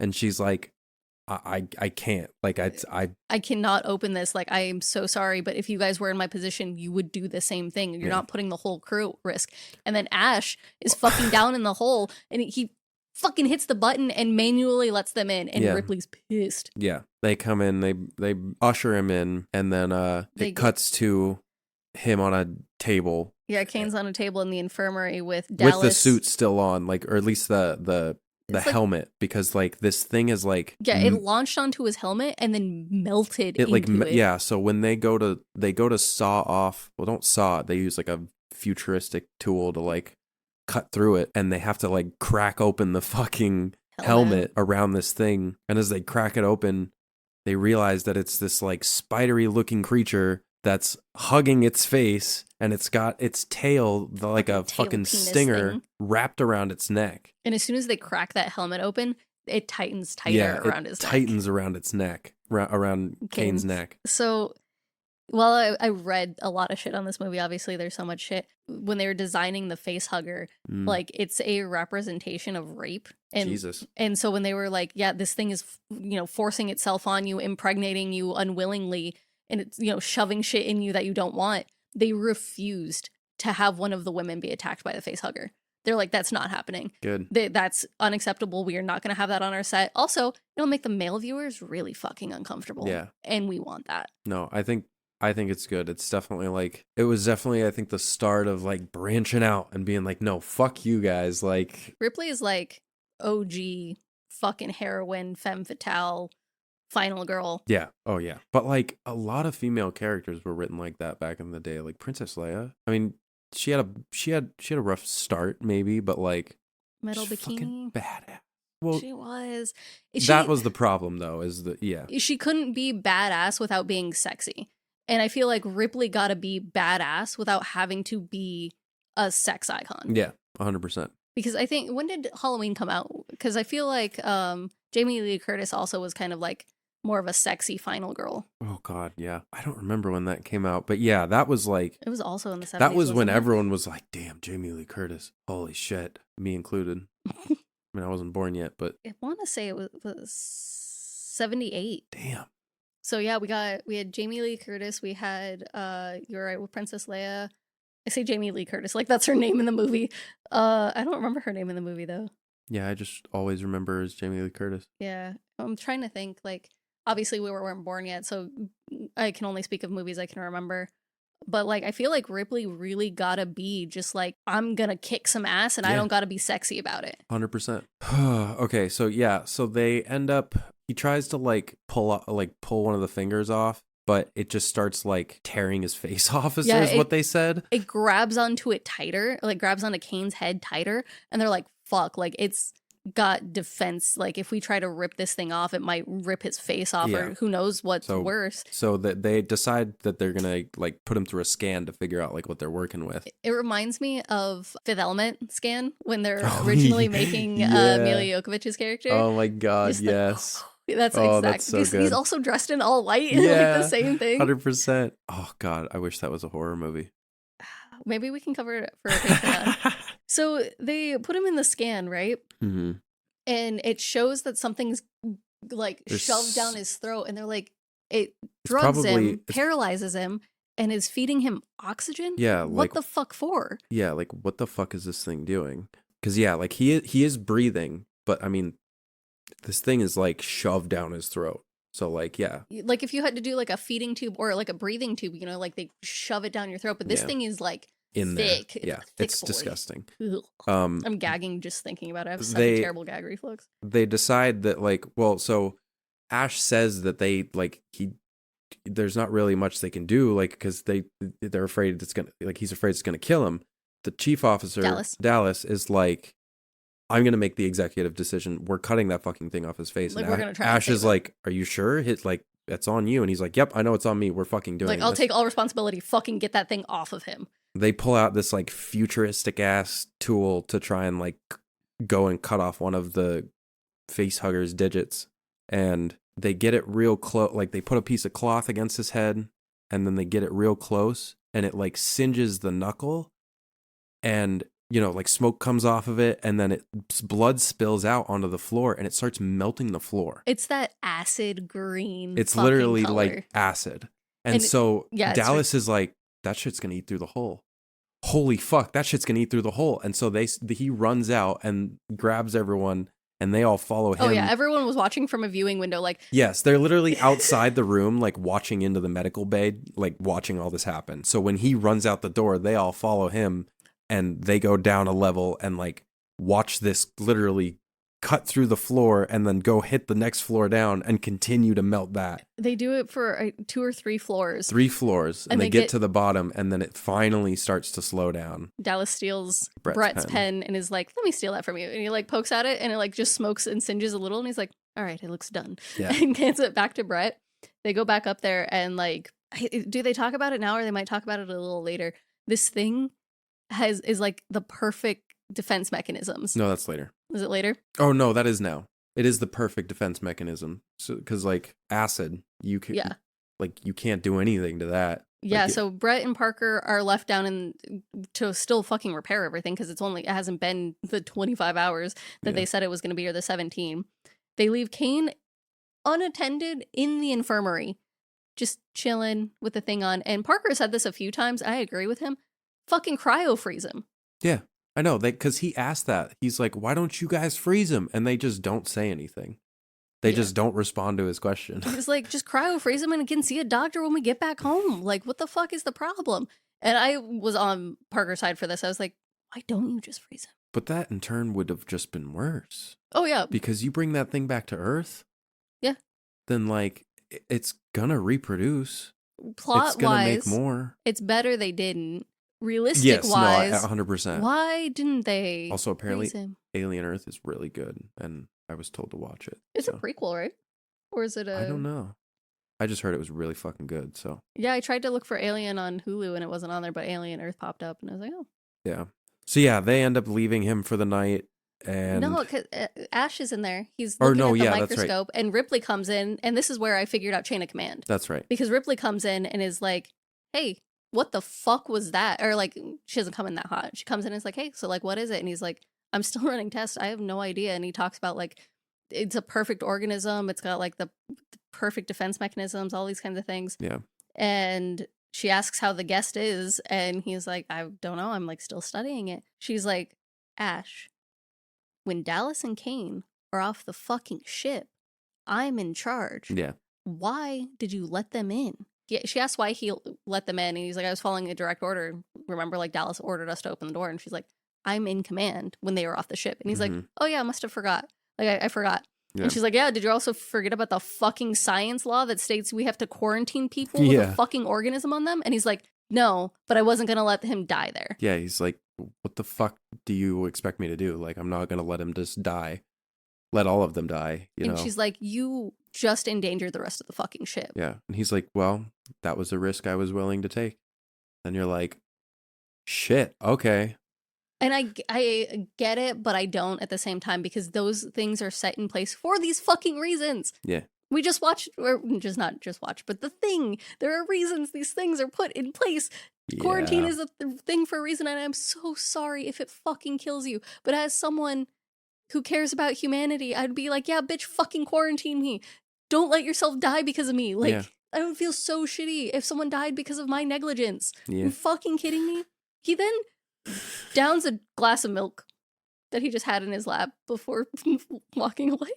And she's like, I can't. Like, I
cannot open this. Like, I am so sorry. But if you guys were in my position, you would do the same thing. You're not putting the whole crew at risk. And then Ash is fucking down in the hole and he fucking hits the button and manually lets them in. And Ripley's pissed. Yeah.
They come in, they usher him in, and then it cuts to him on a table.
Yeah, Kane's on a table in the infirmary with Dallas.
With the suit still on, like, or at least the helmet, because like this thing is like
it launched onto his helmet and then melted into it.
Yeah, so when they go to saw off, well, don't saw it, they use like a futuristic tool to like cut through it, and they have to like crack open the fucking helmet around this thing, and as they crack it open, they realize that it's this like spidery looking creature that's hugging its face, and it's got its tail, like a fucking stinger wrapped around its neck.
And as soon as they crack that helmet open, it tightens tighter around his neck.
Tightens around its neck, around Kane's neck.
So, well, I read a lot of shit on this movie. Obviously, there's so much shit. When they were designing the face hugger, like, it's a representation of rape. And,
Jesus.
And so when they were like, yeah, this thing is, forcing itself on you, impregnating you unwillingly, and it's, shoving shit in you that you don't want, they refused to have one of the women be attacked by the face hugger. They're like, that's not happening.
Good.
That's unacceptable. We are not going to have that on our set. Also, it'll make the male viewers really fucking uncomfortable.
Yeah.
And we want that.
No, I think it's good. It's definitely like, it was definitely, I think, the start of like branching out and being like, no, fuck you guys. Like,
Ripley is like OG fucking heroine, femme fatale, final girl.
Yeah. Oh yeah. But like a lot of female characters were written like that back in the day. Like Princess Leia. I mean, she had a rough start maybe, but like
metal bikini,
badass. Well,
she was.
That was the problem though. She
couldn't be badass without being sexy, and I feel like Ripley got to be badass without having to be a sex icon.
Yeah, 100%.
Because I think, when did Halloween come out? Because I feel like Jamie Lee Curtis also was kind of like more of a sexy final girl.
Oh God, yeah. I don't remember when that came out, but yeah, that was like,
it was also in the 70s.
That was when everyone was like, "Damn, Jamie Lee Curtis, holy shit," me included. I mean, I wasn't born yet, but
I want to say it was 78.
Damn.
So yeah, we had Jamie Lee Curtis. We had you're right, with Princess Leia. I say Jamie Lee Curtis like that's her name in the movie. I don't remember her name in the movie though.
Yeah, I just always remember her as Jamie Lee Curtis.
Yeah, I'm trying to think. Like, obviously we weren't born yet, so I can only speak of movies I can remember. But like, I feel like Ripley really gotta be just like, I'm gonna kick some ass, and I don't gotta be sexy about it.
100%. Okay, so yeah, so they end up. He tries to like pull one of the fingers off, but it just starts like tearing his face off. Is what they said.
It grabs onto it tighter, like grabs onto Kane's head tighter, and they're like, "Fuck!" Like it's got defense. Like if we try to rip this thing off, it might rip his face off, or who knows what's worse.
So that they decide that they're gonna like put him through a scan to figure out like what they're working with.
It reminds me of Fifth Element scan when they're originally making Mila Jokovich's character.
Oh my God, yes.
That's exactly. That's so good. He's also dressed in all white and like the same thing.
100%. Oh God, I wish that was a horror movie.
Maybe we can cover it for a Patreon. So they put him in the scan, right?
Mm-hmm.
And it shows that something's like shoved down his throat, and they're like, it drugs him, paralyzes him, and is feeding him oxygen.
Yeah,
what the fuck for?
Yeah, like what the fuck is this thing doing? Because like he is breathing, but I mean, this thing is like shoved down his throat. So like, yeah.
Like if you had to do like a feeding tube or like a breathing tube, like they shove it down your throat, but this thing is like
in
thick.
There. Yeah, it's disgusting.
I'm gagging just thinking about it. I have such a terrible gag reflex.
They decide that like, well, so Ash says that they like there's not really much they can do, like, because they're afraid he's afraid it's gonna kill him. The chief officer Dallas is like, I'm gonna make the executive decision. We're cutting that fucking thing off his face.
Like,
and
we're gonna try.
Ash is like, are you sure? It's on you. And he's like, yep, I know it's on me. We're fucking doing
like, I'll take all responsibility. Fucking get that thing off of him.
They pull out this like futuristic ass tool to try and like go and cut off one of the face hugger's digits. And they get it real close. Like, they put a piece of cloth against his head, and then they get it real close, and it like singes the knuckle, and like smoke comes off of it, and then blood spills out onto the floor, and it starts melting the floor.
It's that acid green.
It's literally color. Like acid. And so Dallas is like, that shit's gonna eat through the hole. Holy fuck, that shit's gonna eat through the hole. And so he runs out and grabs everyone, and they all follow him.
Oh yeah, everyone was watching from a viewing window, like,
yes, they're literally outside the room, like watching into the medical bay, like watching all this happen. So when he runs out the door, they all follow him. And they go down a level and like watch this literally cut through the floor and then go hit the next floor down and continue to melt that.
They do it for 2 or 3 floors.
3 floors. And they get to the bottom, and then it finally starts to slow down.
Dallas steals Brett's pen and is like, let me steal that from you. And he like pokes at it, and it like just smokes and singes a little. And he's like, all right, it looks done.
Yeah.
And hands it back to Brett. They go back up there, and like, do they talk about it now, or they might talk about it a little later? This thing is like the perfect defense mechanisms.
No, that's later.
Is it later?
Oh no, that is now. It is the perfect defense mechanism. So, because like acid, you can't do anything to that.
Yeah.
Like,
so Brett and Parker are left down to still fucking repair everything, because it hasn't been the 25 hours that they said it was going to be, or the 17. They leave Kane unattended in the infirmary, just chilling with the thing on. And Parker said this a few times. I agree with him. Fucking cryo freeze him.
Yeah, I know. Because he asked that. He's like, why don't you guys freeze him? And they just don't say anything. They just don't respond to his question.
He's like, just cryo freeze him and can see a doctor when we get back home. Like, what the fuck is the problem? And I was on Parker's side for this. I was like, why don't you just freeze him?
But that in turn would have just been worse.
Oh, yeah.
Because you bring that thing back to Earth.
Yeah.
Then, like, it's gonna reproduce.
Plot-wise,
it's gonna make more.
It's better they didn't. Realistic wise,
100%.
Why didn't they?
Also, apparently, Alien Earth is really good, and I was told to watch it.
It's a prequel, right? Or is it
I don't know. I just heard it was really fucking good. So
yeah, I tried to look for Alien on Hulu, and it wasn't on there, but Alien Earth popped up, and I was like, oh.
Yeah. So yeah, they end up leaving him for the night, and
no, because Ash is in there. He's looking at the microscope, and Ripley comes in, and this is where I figured out chain of command.
That's right.
Because Ripley comes in and is like, hey, what the fuck was that? Or like, she doesn't come in that hot. She comes in and is like, hey, so like, what is it? And he's like, I'm still running tests. I have no idea. And he talks about like, it's a perfect organism. It's got like the perfect defense mechanisms, all these kinds of things.
Yeah.
And she asks how the guest is. And he's like, I don't know. I'm like still studying it. She's like, Ash, when Dallas and Kane are off the fucking ship, I'm in charge.
Yeah.
Why did you let them in? Yeah, she asked why he let them in, and he's like, I was following a direct order. Remember, like, Dallas ordered us to open the door, and she's like, I'm in command when they were off the ship. And he's like, oh yeah, I must have forgot. Like, I forgot. Yeah. And she's like, yeah, did you also forget about the fucking science law that states we have to quarantine people with a fucking organism on them? And he's like, no, but I wasn't going to let him die there.
Yeah, he's like, what the fuck do you expect me to do? Like, I'm not going to let him just die. Let all of them die, you know?
And she's like, you just endangered the rest of the fucking ship.
Yeah. And he's like, well, that was a risk I was willing to take. And you're like, shit, okay.
And I get it, but I don't at the same time, because those things are set in place for these fucking reasons.
Yeah.
We just watched, or just not just watch, but the thing, there are reasons these things are put in place. Yeah. Quarantine is a thing for a reason, and I'm so sorry if it fucking kills you. But as someone who cares about humanity, I'd be like, yeah, bitch, fucking quarantine me. Don't let yourself die because of me. Like, I would feel so shitty if someone died because of my negligence. Yeah. Are you fucking kidding me? He then downs a glass of milk that he just had in his lap before walking away.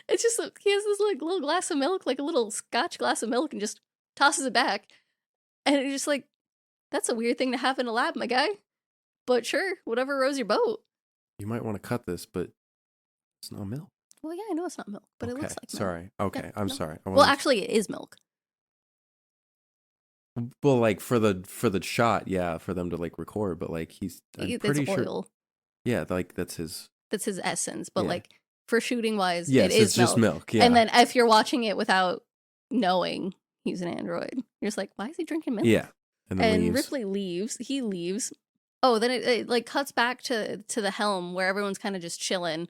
It's just, he has this like little glass of milk, like a little Scotch glass of milk, and just tosses it back. And it's just like, that's a weird thing to have in a lab, my guy. But sure, whatever rows your boat.
You might want to cut this, but it's not milk.
Well, yeah, I know it's not milk, but it looks like milk.
Sorry. Okay,
Yeah,
I'm
no.
sorry.
Well, actually, it is milk.
Well, like for the shot, yeah, for them to like record, but like I'm pretty
It's
sure.
oil.
Yeah, like that's his
essence, but
Yeah.
like for shooting wise,
Yes,
it is
it's just milk. Yeah,
And then if you're watching it without knowing he's an android, you're just like, why is he drinking milk?
yeah, and then leaves.
Ripley leaves. He leaves. Oh, then it like cuts back to the helm where everyone's kind of just chilling.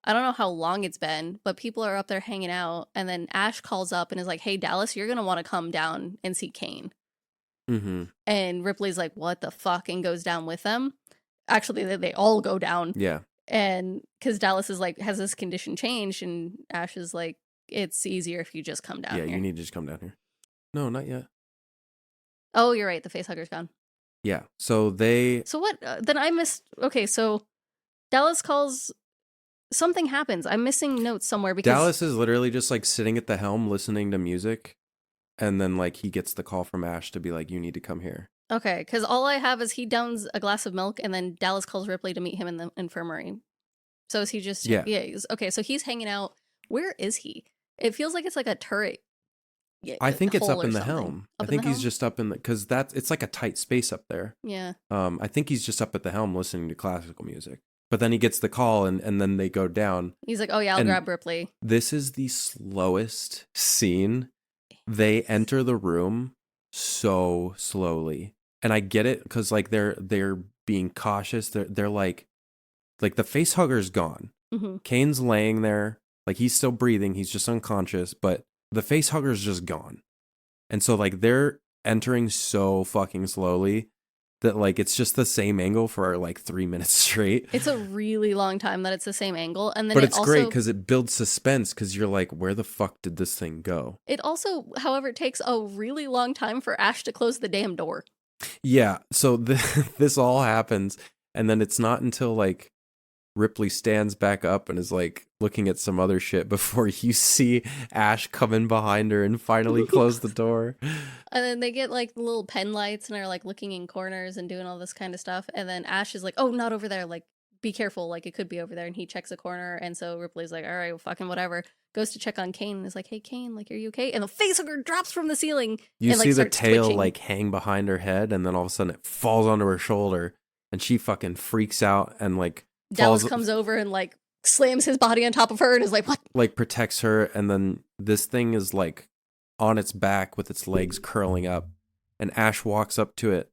I don't know how long it's been, but people are up there hanging out, and then Ash calls up and is like, "Hey, Dallas, you're gonna want to come down and see Kane."
Mm-hmm.
And Ripley's like, "What the fuck?" and goes down with them. Actually, they all go down.
Yeah.
And because Dallas is like, has this condition changed? And Ash is like, it's easier if you just come down here.
Yeah, you need to just come down here. No, not yet.
Oh, you're right. The facehugger's gone.
Yeah. So they.
So what? Then I missed. Okay, so Dallas calls. Something happens. I'm missing notes somewhere because
Dallas is literally just like sitting at the helm listening to music. And then like he gets the call from Ash to be like, you need to come here.
Okay, because all I have is he downs a glass of milk, and then Dallas calls Ripley to meet him in the infirmary. So is he just okay? So he's hanging out. Where is he? It feels like it's like a turret.
I think it's up in the helm. I think he's just up in the because it's like a tight space up there.
Yeah.
I think he's just up at the helm listening to classical music. But then he gets the call and then they go down.
He's like, oh yeah, I'll grab Ripley.
This is the slowest scene. They enter the room so slowly. And I get it because like they're being cautious. They're like the facehugger's gone.
Mm-hmm.
Kane's laying there, like he's still breathing. He's just unconscious, but the facehugger's just gone. And so like they're entering so fucking slowly that like it's just the same angle for like 3 minutes straight.
It's a really long time that it's the same angle, and then
but it's great because it builds suspense because you're like, where the fuck did this thing go?
It also, however, takes a really long time for Ash to close the damn door.
Yeah, so this all happens, and then it's not until like Ripley stands back up and is like looking at some other shit before you see Ash come in behind her and finally close the door.
And then they get like little pen lights and are like looking in corners and doing all this kind of stuff. And then Ash is like, oh, not over there. Like, be careful. Like, it could be over there. And he checks a corner. And so Ripley's like, all right, well, fucking whatever. Goes to check on Kane and is like, hey, Kane, like, are you okay? And the facehugger drops from the ceiling.
You
and,
see the
starts
tail
twitching.
like hang behind her head, and then all of a sudden it falls onto her shoulder, and she fucking freaks out and like
Dallas comes over and like slams his body on top of her and is like, what?
Like protects her, and then this thing is like on its back with its legs curling up, and Ash walks up to it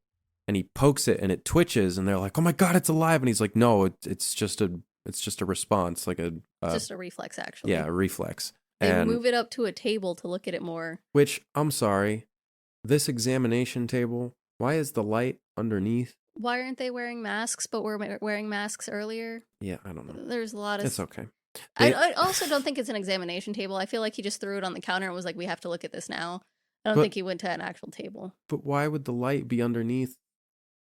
and he pokes it and it twitches, and they're like, oh my god, it's alive. And he's like, no, it's just a response, like
just a reflex, actually.
Yeah, a reflex.
They move it up to a table to look at it more.
Which, I'm sorry, this examination table, why is the light underneath?
Why aren't they wearing masks, but were wearing masks earlier?
Yeah, I don't know.
There's a lot of...
It's okay.
I also don't think it's an examination table. I feel like he just threw it on the counter and was like, we have to look at this now. I don't think he went to an actual table.
But why would the light be underneath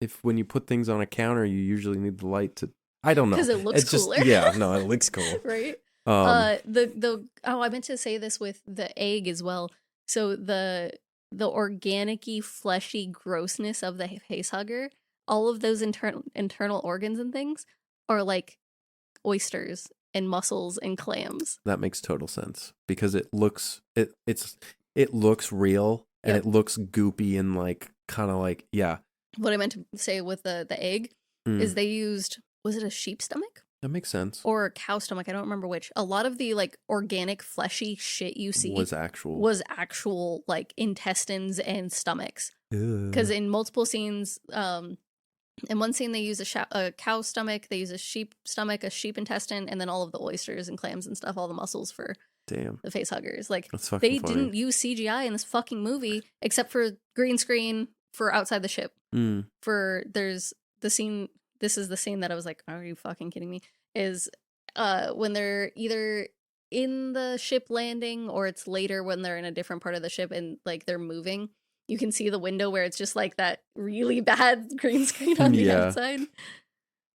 if when you put things on a counter, you usually need the light to... I don't know.
Because it looks cooler.
Yeah, no, it looks cool.
Right? I meant to say this with the egg as well. So the organic-y, fleshy grossness of the facehugger, all of those internal organs and things are like oysters and mussels and clams.
That makes total sense because it looks real and it looks goopy and like kind of like, yeah.
What I meant to say with the egg is they used, was it a sheep stomach?
That makes sense.
Or a cow stomach, I don't remember which. A lot of the like organic fleshy shit you see
was actual
like intestines and stomachs. Because in multiple scenes, in one scene they use a cow stomach, they use a sheep stomach, a sheep intestine, and then all of the oysters and clams and stuff, all the mussels for the facehuggers. Like, they didn't use CGI in this fucking movie except for green screen for outside the ship. For there's the scene. This is the scene that I was like, are you fucking kidding me? Is when they're either in the ship landing or it's later when they're in a different part of the ship and like they're moving. You can see the window where it's just like that really bad green screen on the outside.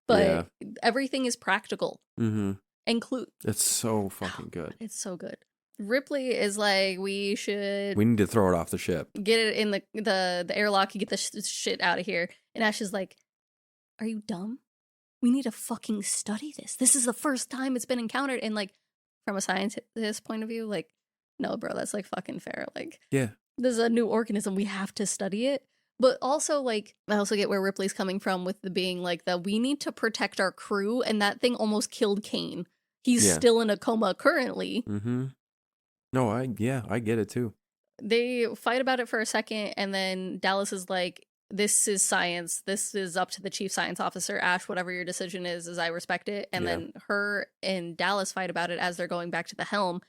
But everything is practical.
Mm-hmm.
It's
so fucking good.
God, it's so good. Ripley is like, we
need to throw it off the ship.
Get it in the airlock, get the shit out of here. And Ash is like, are you dumb? We need to fucking study this. This is the first time it's been encountered. And like, from a scientist's point of view, like, no, bro, that's like fucking fair. Like,
Yeah.
this is a new organism. We have to study it. But also, like, I also get where Ripley's coming from with the being like that we need to protect our crew, and that thing almost killed Kane. He's still in a coma currently.
Mm-hmm. No, I get it too.
They fight about it for a second, and then Dallas is like, this is science. This is up to the chief science officer. Ash, whatever your decision is I respect it. And then her and Dallas fight about it as they're going back to the helm.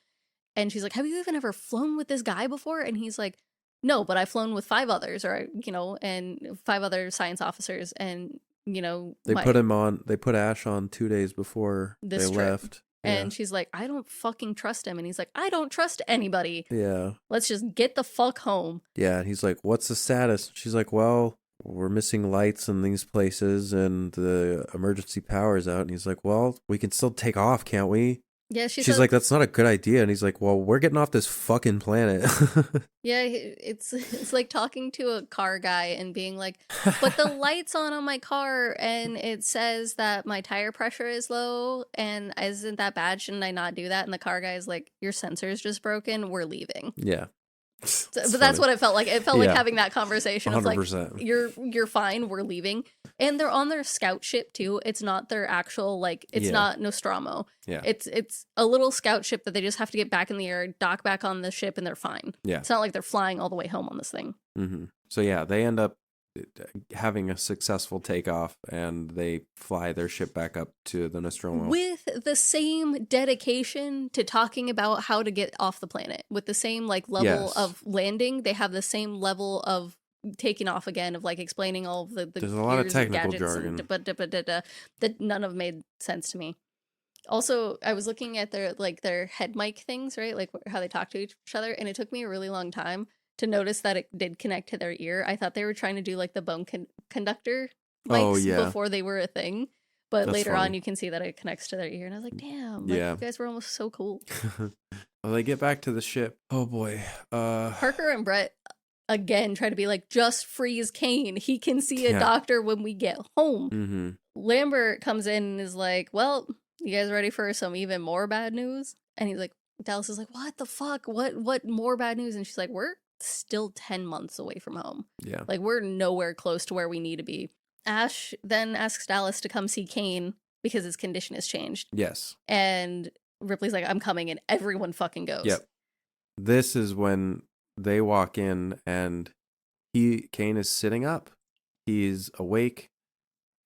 And she's like, have you even ever flown with this guy before? And he's like, no, but I've flown with 5 others, or, you know, and 5 other science officers. And, you know,
they put Ash on 2 days before they left.
And she's like, I don't fucking trust him. And he's like, I don't trust anybody.
Yeah.
Let's just get the fuck home.
Yeah. And he's like, what's the status? She's like, well, we're missing lights in these places and the emergency power is out. And he's like, well, we can still take off, can't we?
Yeah,
she's like, that's not a good idea. And he's like, well, we're getting off this fucking planet.
Yeah, it's like talking to a car guy and being like, but the light's on my car and it says that my tire pressure is low and isn't that bad? Shouldn't I not do that? And the car guy is like, your sensor's just broken. We're leaving.
Yeah.
But that's what it felt like. It felt like having that conversation of
100%.
like, you're fine, we're leaving. And they're on their scout ship too. It's not their actual, like, it's not Nostromo.
Yeah.
It's a little scout ship that they just have to get back in the air, dock back on the ship, and they're fine.
Yeah.
It's not like they're flying all the way home on this thing.
Mm-hmm. So yeah, they end up having a successful takeoff and they fly their ship back up to the Nostromo.
With the same dedication to talking about how to get off the planet. With the same like level of landing, they have the same level of taking off again, of like explaining all of the
There's a lot of technical jargon.
That none of made sense to me. Also, I was looking at their head mic things, right? Like how they talk to each other, and it took me a really long time to notice that it did connect to their ear. I thought they were trying to do like the bone conductor mics before they were a thing. But that's later on, you can see that it connects to their ear. And I was like, damn, like, you guys were almost so cool.
Well, they get back to the ship. Oh, boy.
Parker and Brett, again, try to be like, just freeze Kane. He can see a doctor when we get home.
Mm-hmm.
Lambert comes in and is like, well, you guys ready for some even more bad news? And he's like, Dallas is like, what the fuck? What more bad news? And she's like, we're still 10 months away from home.
Yeah.
Like, we're nowhere close to where we need to be. Ash then asks Dallas to come see Kane because his condition has changed.
Yes.
And Ripley's like, I'm coming, and everyone fucking goes.
Yep. This is when they walk in and Kane is sitting up. He's awake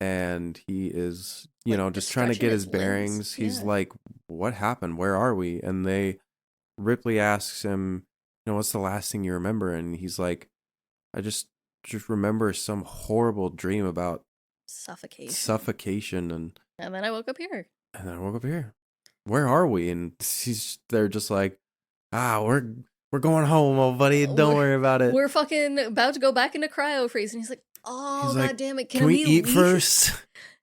and he is, just trying to get his bearings. He's like, what happened? Where are we? And Ripley asks him, what's the last thing you remember? And he's like, I just remember some horrible dream about suffocation. And
then I woke up here.
Where are we? And they're just like, we're going home, old buddy. Don't worry about it.
We're fucking about to go back into cryo freeze. And he's like, God damn it. Can
we eat first?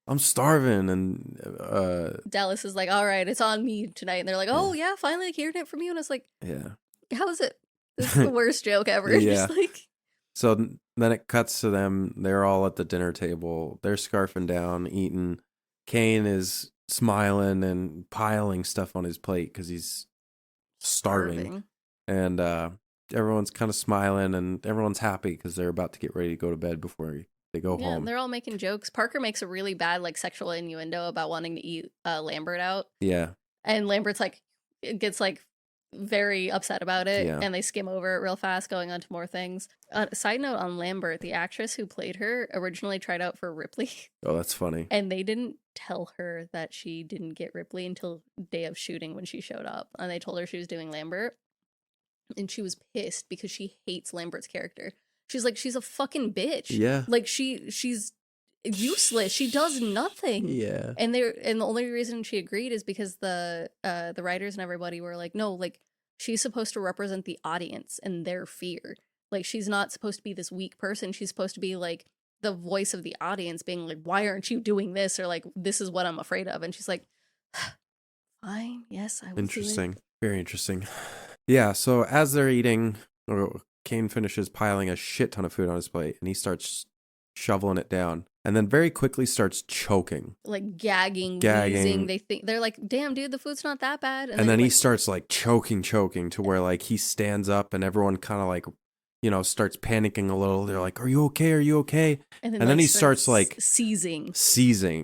I'm starving. And
Dallas is like, all right, it's on me tonight. And they're like, oh yeah, finally hearing it from you. And I was like, how is it? This is the worst joke ever.
Yeah.
Just like...
So then it cuts to them. They're all at the dinner table. They're scarfing down, eating. Kane is smiling and piling stuff on his plate because he's starving. And everyone's kind of smiling and everyone's happy because they're about to get ready to go to bed before they go home.
They're all making jokes. Parker makes a really bad like sexual innuendo about wanting to eat Lambert out.
Yeah.
And Lambert's like, gets like very upset about it, and they skim over it real fast, going on to more things. Side note on Lambert, the actress who played her originally tried out for Ripley.
Oh, that's funny.
And they didn't tell her that she didn't get Ripley until day of shooting when she showed up. And they told her she was doing Lambert. And she was pissed because she hates Lambert's character. She's like, she's a fucking bitch.
Yeah.
Like she's useless. She does nothing.
Yeah.
And the only reason she agreed is because the writers and everybody were like, no, like she's supposed to represent the audience and their fear. Like she's not supposed to be this weak person. She's supposed to be like the voice of the audience being like, why aren't you doing this? Or like, this is what I'm afraid of. And she's like, fine. Yes, I will.
Interesting. Very interesting. Yeah. So as they're eating, Kane finishes piling a shit ton of food on his plate and he starts shoveling it down. and then very quickly starts choking.
Like gagging. Wheezing. They're like, damn, dude, the food's not that bad.
And then he starts like choking to where like he stands up and everyone kind of like, you know, starts panicking a little. They're like, are you okay? Are you okay? And then he starts like seizing.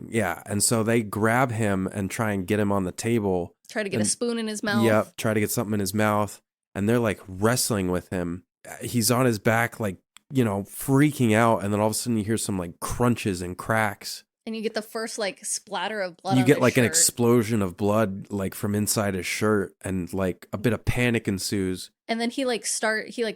Yeah. And so they grab him and try and get him on the table.
Try to get a spoon in his mouth.
Yep. Try to get something in his mouth. And they're like wrestling with him. He's on his back, like, you know, freaking out. And then all of a sudden you hear some like crunches and cracks.
And you get the first like splatter of blood.
You get like an explosion of blood like from inside his shirt, and like a bit of panic ensues.
And then he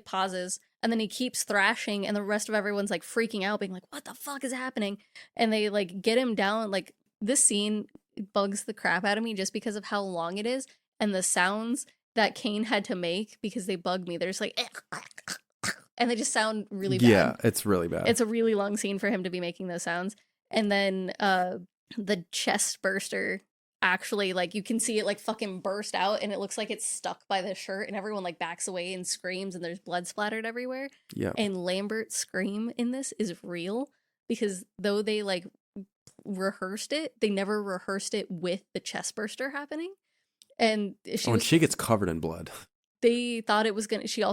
pauses, and then he keeps thrashing, and the rest of everyone's like freaking out, being like, what the fuck is happening? And they like get him down. Like, this scene bugs the crap out of me just because of how long it is and the sounds that Kane had to make, because they bug me. They're just like, and they just sound really bad.
Yeah, it's really bad.
It's a really long scene for him to be making those sounds. And then the chest burster, actually, like, you can see it like fucking burst out, and it looks like it's stuck by the shirt, and everyone like backs away and screams, and there's blood splattered everywhere.
Yeah.
And Lambert's scream in this is real, because though they like rehearsed it, they never rehearsed it with the chest burster happening. And
she gets covered in blood.
They thought it was gonna. She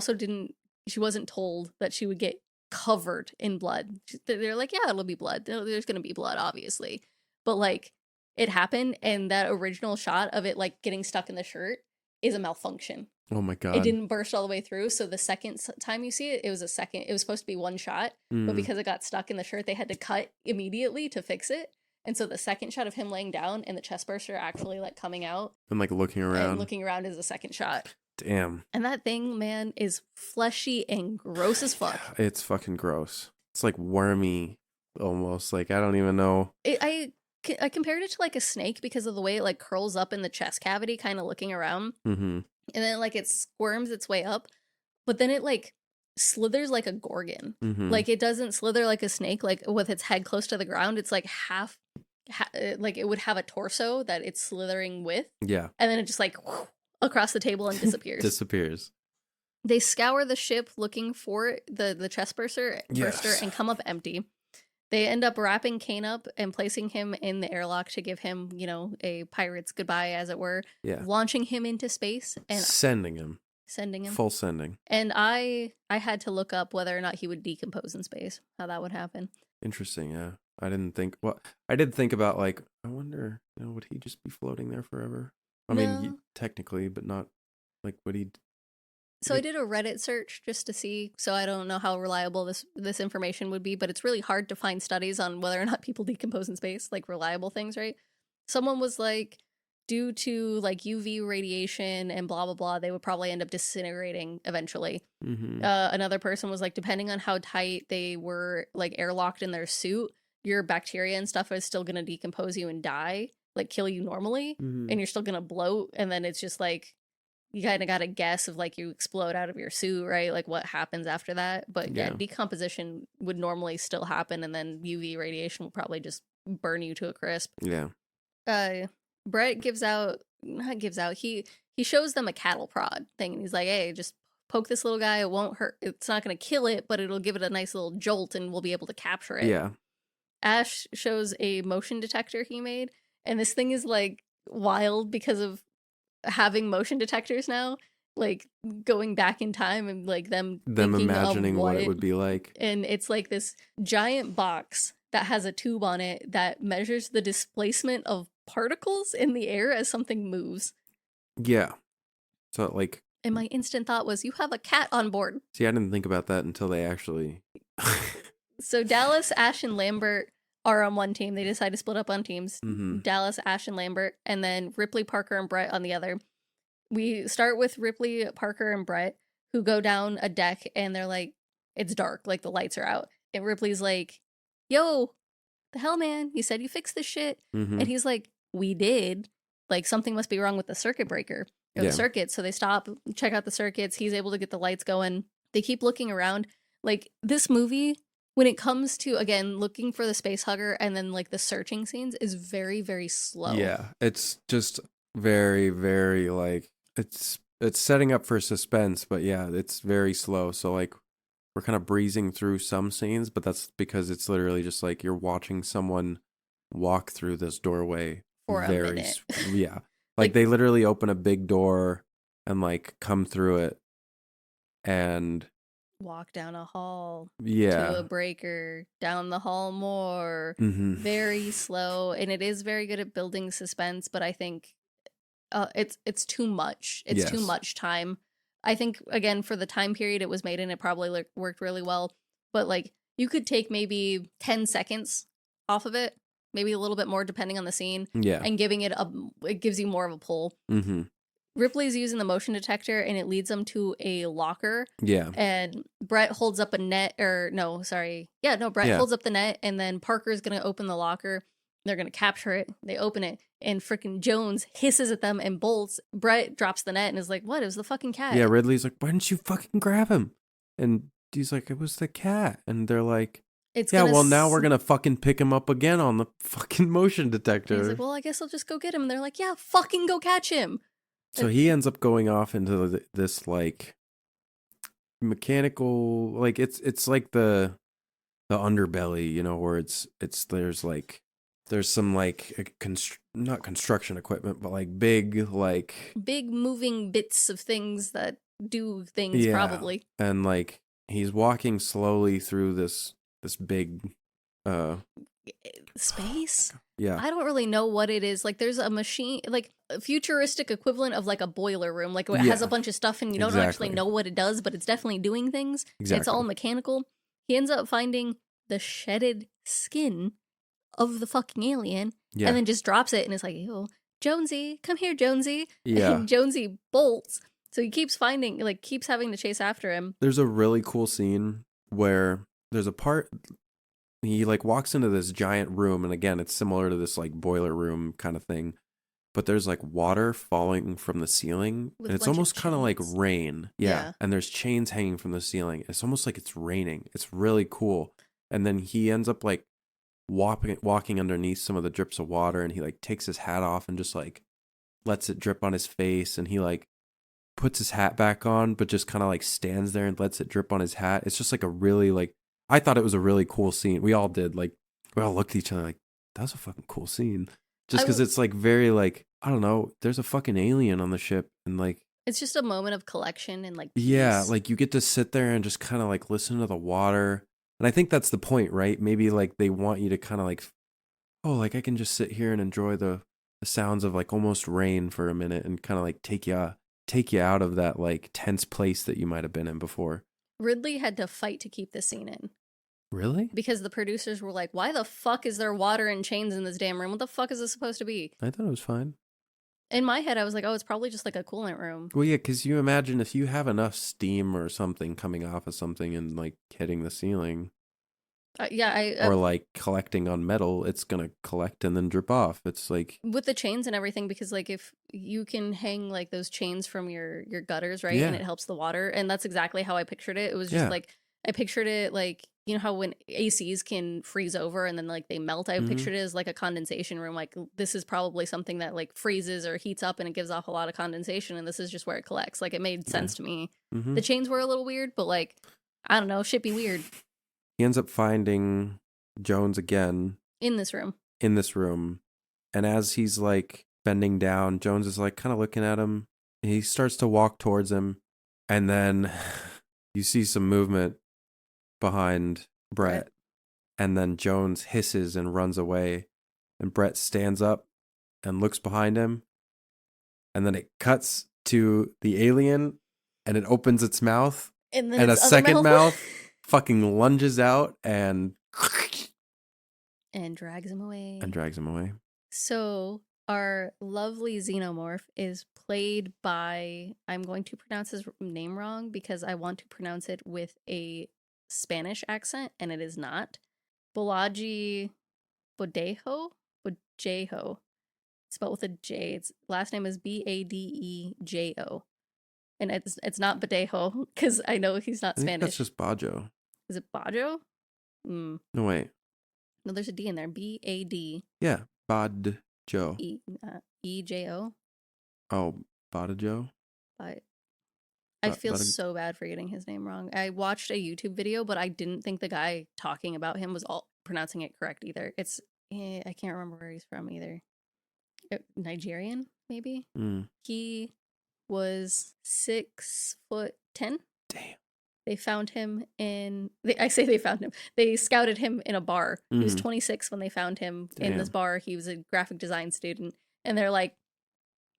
wasn't told that she would get covered in blood. They're like, yeah, it'll be blood. There's gonna be blood, obviously, but like, it happened, and that original shot of it like getting stuck in the shirt is a malfunction.
Oh my god!
It didn't burst all the way through, so the second time you see it, it was supposed to be one shot, but because it got stuck in the shirt, they had to cut immediately to fix it. And so the second shot of him laying down and the chest burster actually like coming out
and like looking around
is the second shot.
Damn.
And that thing, man, is fleshy and gross as fuck.
It's fucking gross. It's like wormy almost. Like, I don't even know.
I compared it to like a snake because of the way it like curls up in the chest cavity, kind of looking around.
Mm-hmm.
And then like it squirms its way up, but then it like slithers like a gorgon.
Mm-hmm.
Like, it doesn't slither like a snake, like with its head close to the ground. It's like like it would have a torso that it's slithering with.
Yeah.
And then it just like across the table and disappears. They scour the ship looking for the chest burster and come up empty. They end up wrapping Kane up and placing him in the airlock to give him, you know, a pirate's goodbye, as it were.
Yeah.
Launching him into space and
sending him. Full sending.
And I had to look up whether or not he would decompose in space, how that would happen.
Interesting, yeah. I did think about, like, I wonder, you know, would he just be floating there forever? I mean, technically, but not, like, would he...
So I did a Reddit search just to see, so I don't know how reliable this information would be, but it's really hard to find studies on whether or not people decompose in space, like reliable things, right? Someone was like, due to like UV radiation and blah, blah, blah, they would probably end up disintegrating eventually.
Mm-hmm.
Another person was like, depending on how tight they were like airlocked in their suit, your bacteria and stuff is still going to decompose you and die, like kill you normally, and you're still going to bloat. And then it's just like, you kind of got to guess if like you explode out of your suit, right? Like what happens after that. But yeah, decomposition would normally still happen. And then UV radiation will probably just burn you to a crisp.
Yeah.
Brett he shows them a cattle prod thing, and he's like, hey, just poke this little guy. It won't hurt. It's not going to kill it, but it'll give it a nice little jolt and we'll be able to capture it.
Yeah.
Ash shows a motion detector he made, and this thing is like wild because of having motion detectors now, like going back in time and like them
imagining what it would be like.
And it's like this giant box that has a tube on it that measures the displacement of particles in the air as something moves.
Yeah. So like,
and my instant thought was, you have a cat on board.
See, I didn't think about that until they actually...
So Dallas, Ash, and Lambert are on one team. They decide to split up on teams.
Mm-hmm.
Dallas, Ash, and Lambert, and then Ripley, Parker, and Brett on the other. We start with Ripley, Parker, and Brett, who go down a deck, and they're like, it's dark, like the lights are out. And Ripley's like, yo, the hell, man? You said you fixed this shit.
Mm-hmm.
And he's like, we did. Like, something must be wrong with the circuit breaker, or the circuit. So they stop, check out the circuits. He's able to get the lights going. They keep looking around. Like, this movie, when it comes to, again, looking for the space hugger and then like the searching scenes, is very, very slow.
Yeah, it's just very, very like, it's setting up for suspense, but yeah, it's very slow. So like we're kind of breezing through some scenes, but that's because it's literally just like you're watching someone walk through this doorway
for a minute.
Yeah. Like they literally open a big door and like come through it and
walk down a hall
to
a breaker, down the hall more,
mm-hmm.
very slow, and it is very good at building suspense, but I think it's too much. It's too much time. I think, again, for the time period it was made in, it probably worked really well, but like you could take maybe 10 seconds off of it, maybe a little bit more depending on the scene, and giving it it gives you more of a pull.
Mm-hmm.
Ripley's using the motion detector, and it leads them to a locker.
Yeah.
And Brett holds up a net, Brett holds up the net, and then Parker's going to open the locker. They're going to capture it. They open it, and freaking Jones hisses at them and bolts. Brett drops the net and is like, what? It was the fucking cat.
Yeah, Ridley's like, why didn't you fucking grab him? And he's like, it was the cat. And they're like, now we're going to fucking pick him up again on the fucking motion detector.
He's like, well, I guess I'll just go get him. And they're like, yeah, fucking go catch him.
So he ends up going off into this like mechanical, like it's like the underbelly, you know, where there's some like not construction equipment, but like big
moving bits of things that do things, probably.
And like he's walking slowly through this big
space.
Yeah.
I don't really know what it is. Like there's a machine, like a futuristic equivalent of like a boiler room, like where it has a bunch of stuff and you don't actually know what it does, but it's definitely doing things. Exactly. It's all mechanical. He ends up finding the shedded skin of the fucking alien and then just drops it and it's like, yo, Jonesy, come here, Jonesy.
Yeah.
And Jonesy bolts. So he keeps having to chase after him.
There's a really cool scene where there's a part he like walks into this giant room, and again it's similar to this like boiler room kind of thing, but there's like water falling from the ceiling and it's almost kind of like rain. Yeah. And there's chains hanging from the ceiling. It's almost like it's raining. It's really cool. And then he ends up like walking underneath some of the drips of water, and he like takes his hat off and just like lets it drip on his face, and he like puts his hat back on but just kind of like stands there and lets it drip on his hat. It's just like a really like, I thought it was a really cool scene. We all did. Like, we all looked at each other like, that was a fucking cool scene. Just because it's like very like, I don't know, there's a fucking alien on the ship, and like,
it's just a moment of collection and like peace.
Yeah, like you get to sit there and just kind of like listen to the water. And I think that's the point, right? Maybe like they want you to kind of like, oh, like I can just sit here and enjoy the sounds of like almost rain for a minute and kind of like take you out of that like tense place that you might have been in before.
Ridley had to fight to keep this scene in.
Really?
Because the producers were like, why the fuck is there water and chains in this damn room? What the fuck is this supposed to be?
I thought it was fine.
In my head, I was like, oh, it's probably just like a coolant room.
Well, yeah, because you imagine if you have enough steam or something coming off of something and like hitting the ceiling. Or like collecting on metal, it's going to collect and then drip off. It's like
with the chains and everything, because like if you can hang like those chains from your gutters, right? Yeah. And it helps the water. And that's exactly how I pictured it. It was just like, I pictured it like, you know how when ACs can freeze over and then like they melt, I pictured it as like a condensation room. Like this is probably something that like freezes or heats up and it gives off a lot of condensation. And this is just where it collects. Like it made sense to me. The chains were a little weird, but like, I don't know, shit be weird.
He ends up finding Jones again.
In this room.
And as he's like bending down, Jones is like kind of looking at him. He starts to walk towards him. And then you see some movement behind Brett. And then Jones hisses and runs away. And Brett stands up and looks behind him. And then it cuts to the alien and it opens its mouth. And a second mouth fucking lunges out and
drags him away.
So
our lovely xenomorph is played by, I'm going to pronounce his name wrong because I want to pronounce it with a Spanish accent, and it is not. Bolaji Badejo? Badejo. It's spelled with a J. Its last name is Badejo. And it's not Badejo, because I know he's not Spanish.
That's just Bajo.
Is it Bajo?
No, wait.
No, there's a D in there. B-A-D.
Yeah, Badejo.
E-J-O.
Oh, Badejo?
I feel so bad for getting his name wrong. I watched a YouTube video, but I didn't think the guy talking about him was all pronouncing it correct either. It's I can't remember where he's from either. Nigerian, maybe. He was 6'10".
Damn.
They found him in. They found him. They scouted him in a bar. He was 26 when they found him in this bar. He was a graphic design student, and they're like,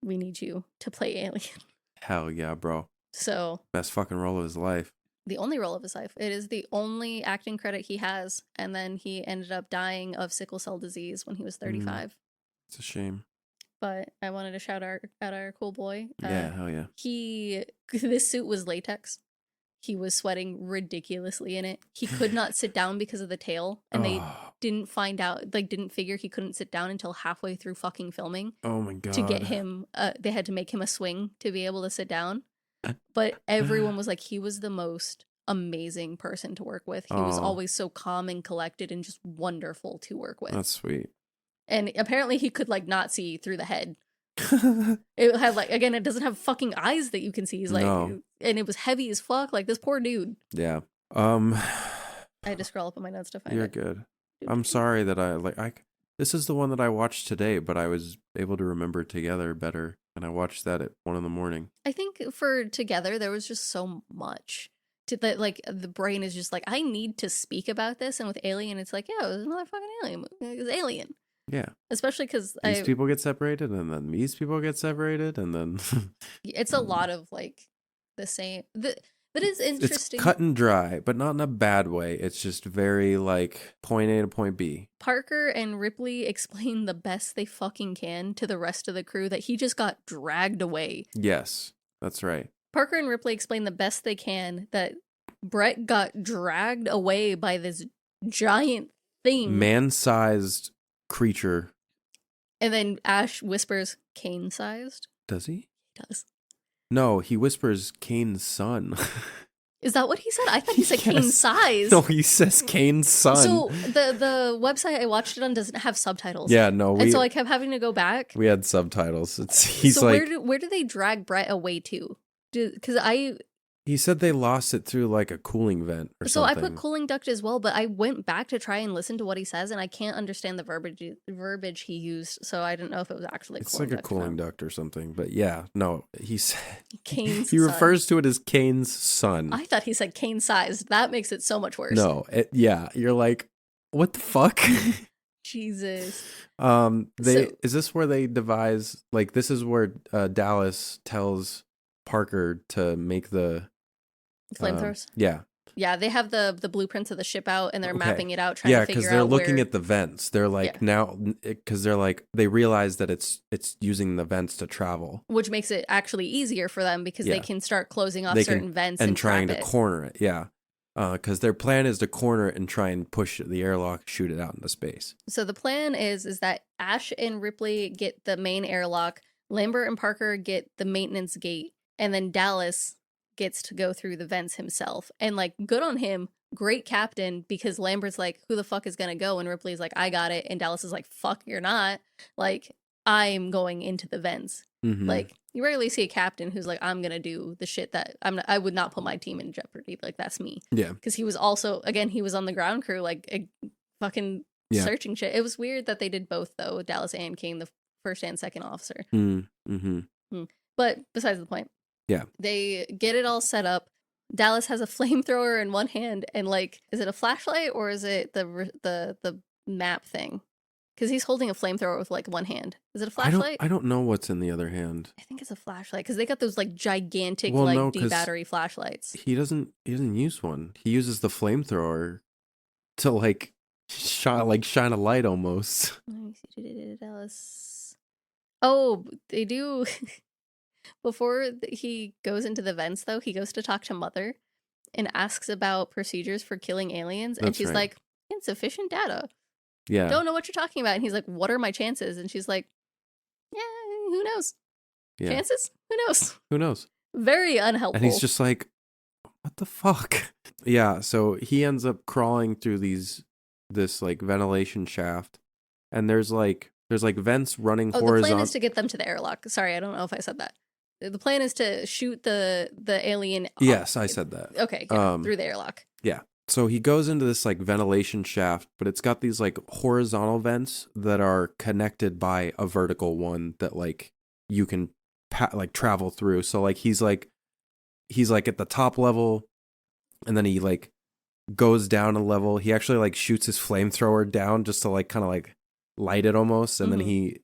"We need you to play Alien."
Hell yeah, bro.
So
best fucking role of his life.
The only role of his life. It is the only acting credit he has, and then he ended up dying of sickle cell disease when he was 35.
It's a shame.
But I wanted to shout out our cool boy.
Yeah, hell yeah.
This suit was latex. He was sweating ridiculously in it. He could not sit down because of the tail, and they didn't figure he couldn't sit down until halfway through fucking filming.
Oh my god.
To get him, they had to make him a swing to be able to sit down. But everyone was like, he was the most amazing person to work with. He was always so calm and collected and just wonderful to work with.
That's sweet.
And apparently he could like not see through the head. It had like, again, it doesn't have fucking eyes that you can see. He's like, and it was heavy as fuck. Like this poor dude.
Yeah.
I had to scroll up on my notes to find it.
You're good. I'm sorry that this is the one that I watched today, but I was able to remember Together better. And I watched that at 1 a.m.
I think for Together, there was just so much to that. Like the brain is just like, I need to speak about this. And with Alien, it's like, yeah, it was another fucking Alien movie. It was Alien.
Yeah.
Especially because
these people get separated, and then these people get separated, and then
it's a lot of like the same. That is interesting.
It's cut and dry, but not in a bad way. It's just very like point A to point B.
Parker and Ripley explain the best they fucking can to the rest of the crew that he just got dragged away.
Yes, that's right.
Parker and Ripley explain the best they can that Brett got dragged away by this giant thing.
Man-sized creature.
And then Ash whispers, Kane-sized?
Does he?
He does.
No, he whispers Kane's son.
Is that what he said? I thought he said Kane's size.
No, he says Kane's son.
So the website I watched it on doesn't have subtitles.
Yeah, no.
And so I kept having to go back.
We had subtitles. He's
so
like,
where do they drag Brett away to? Because
he said they lost it through like a cooling vent or something.
So I put cooling duct as well, but I went back to try and listen to what he says, and I can't understand the verbiage he used, so I didn't know if it was actually
it's like a cooling duct or something. But yeah, no, he
refers
to it as Kane's son.
I thought he said Kane-sized. That makes it so much worse.
No, you're like, what the fuck?
Jesus.
Is this where they devise, like, this is where Dallas tells Parker to make the
flamethrowers?
Yeah,
they have the blueprints of the ship out, and they're mapping it out, trying to figure out
because they're looking at the vents. They're like, now, because they're like, they realize that it's using the vents to travel,
which makes it actually easier for them because they can start closing off certain vents and
trying to corner it. Yeah, because their plan is to corner it and try and push the airlock, shoot it out into space.
So the plan is that Ash and Ripley get the main airlock, Lambert and Parker get the maintenance gate, and then Dallas gets to go through the vents himself. And like, good on him, great captain, because Lambert's like, who the fuck is gonna go? And Ripley's like, I got it. And Dallas is like, fuck, you're not. Like, I'm going into the vents.
Mm-hmm.
Like, you rarely see a captain who's like, I'm gonna do the shit that I would not put my team in jeopardy. Like, that's me.
Yeah.
Because he was also, again, he was on the ground crew, like fucking searching shit. It was weird that they did both though, Dallas and Kane, the first and second officer. But besides the point.
Yeah.
They get it all set up. Dallas has a flamethrower in one hand, and like, is it a flashlight or is it the map thing? Because he's holding a flamethrower with like one hand. Is it a flashlight?
I don't know what's in the other hand.
I think it's a flashlight because they got those like gigantic D-battery flashlights.
He doesn't use one. He uses the flamethrower to like shine a light almost.
Let me see, Dallas. Oh, they do. Before he goes into the vents, though, he goes to talk to Mother and asks about procedures for killing aliens. And she's like, insufficient data.
Yeah.
Don't know what you're talking about. And he's like, what are my chances? And she's like, yeah, who knows? Yeah. Chances? Who knows?
Who knows?
Very unhelpful.
And he's just like, what the fuck? Yeah, so he ends up crawling through this like ventilation shaft. And there's like vents running horizontal.
The plan is to get them to the airlock. Sorry, I don't know if I said that. The plan is to shoot the alien.
Yes, I said that.
Okay, through the airlock.
Yeah. So he goes into this like ventilation shaft, but it's got these like horizontal vents that are connected by a vertical one that like you can like travel through. So like he's like at the top level, and then he like goes down a level. He actually like shoots his flamethrower down just to like kind of like light it almost, and then he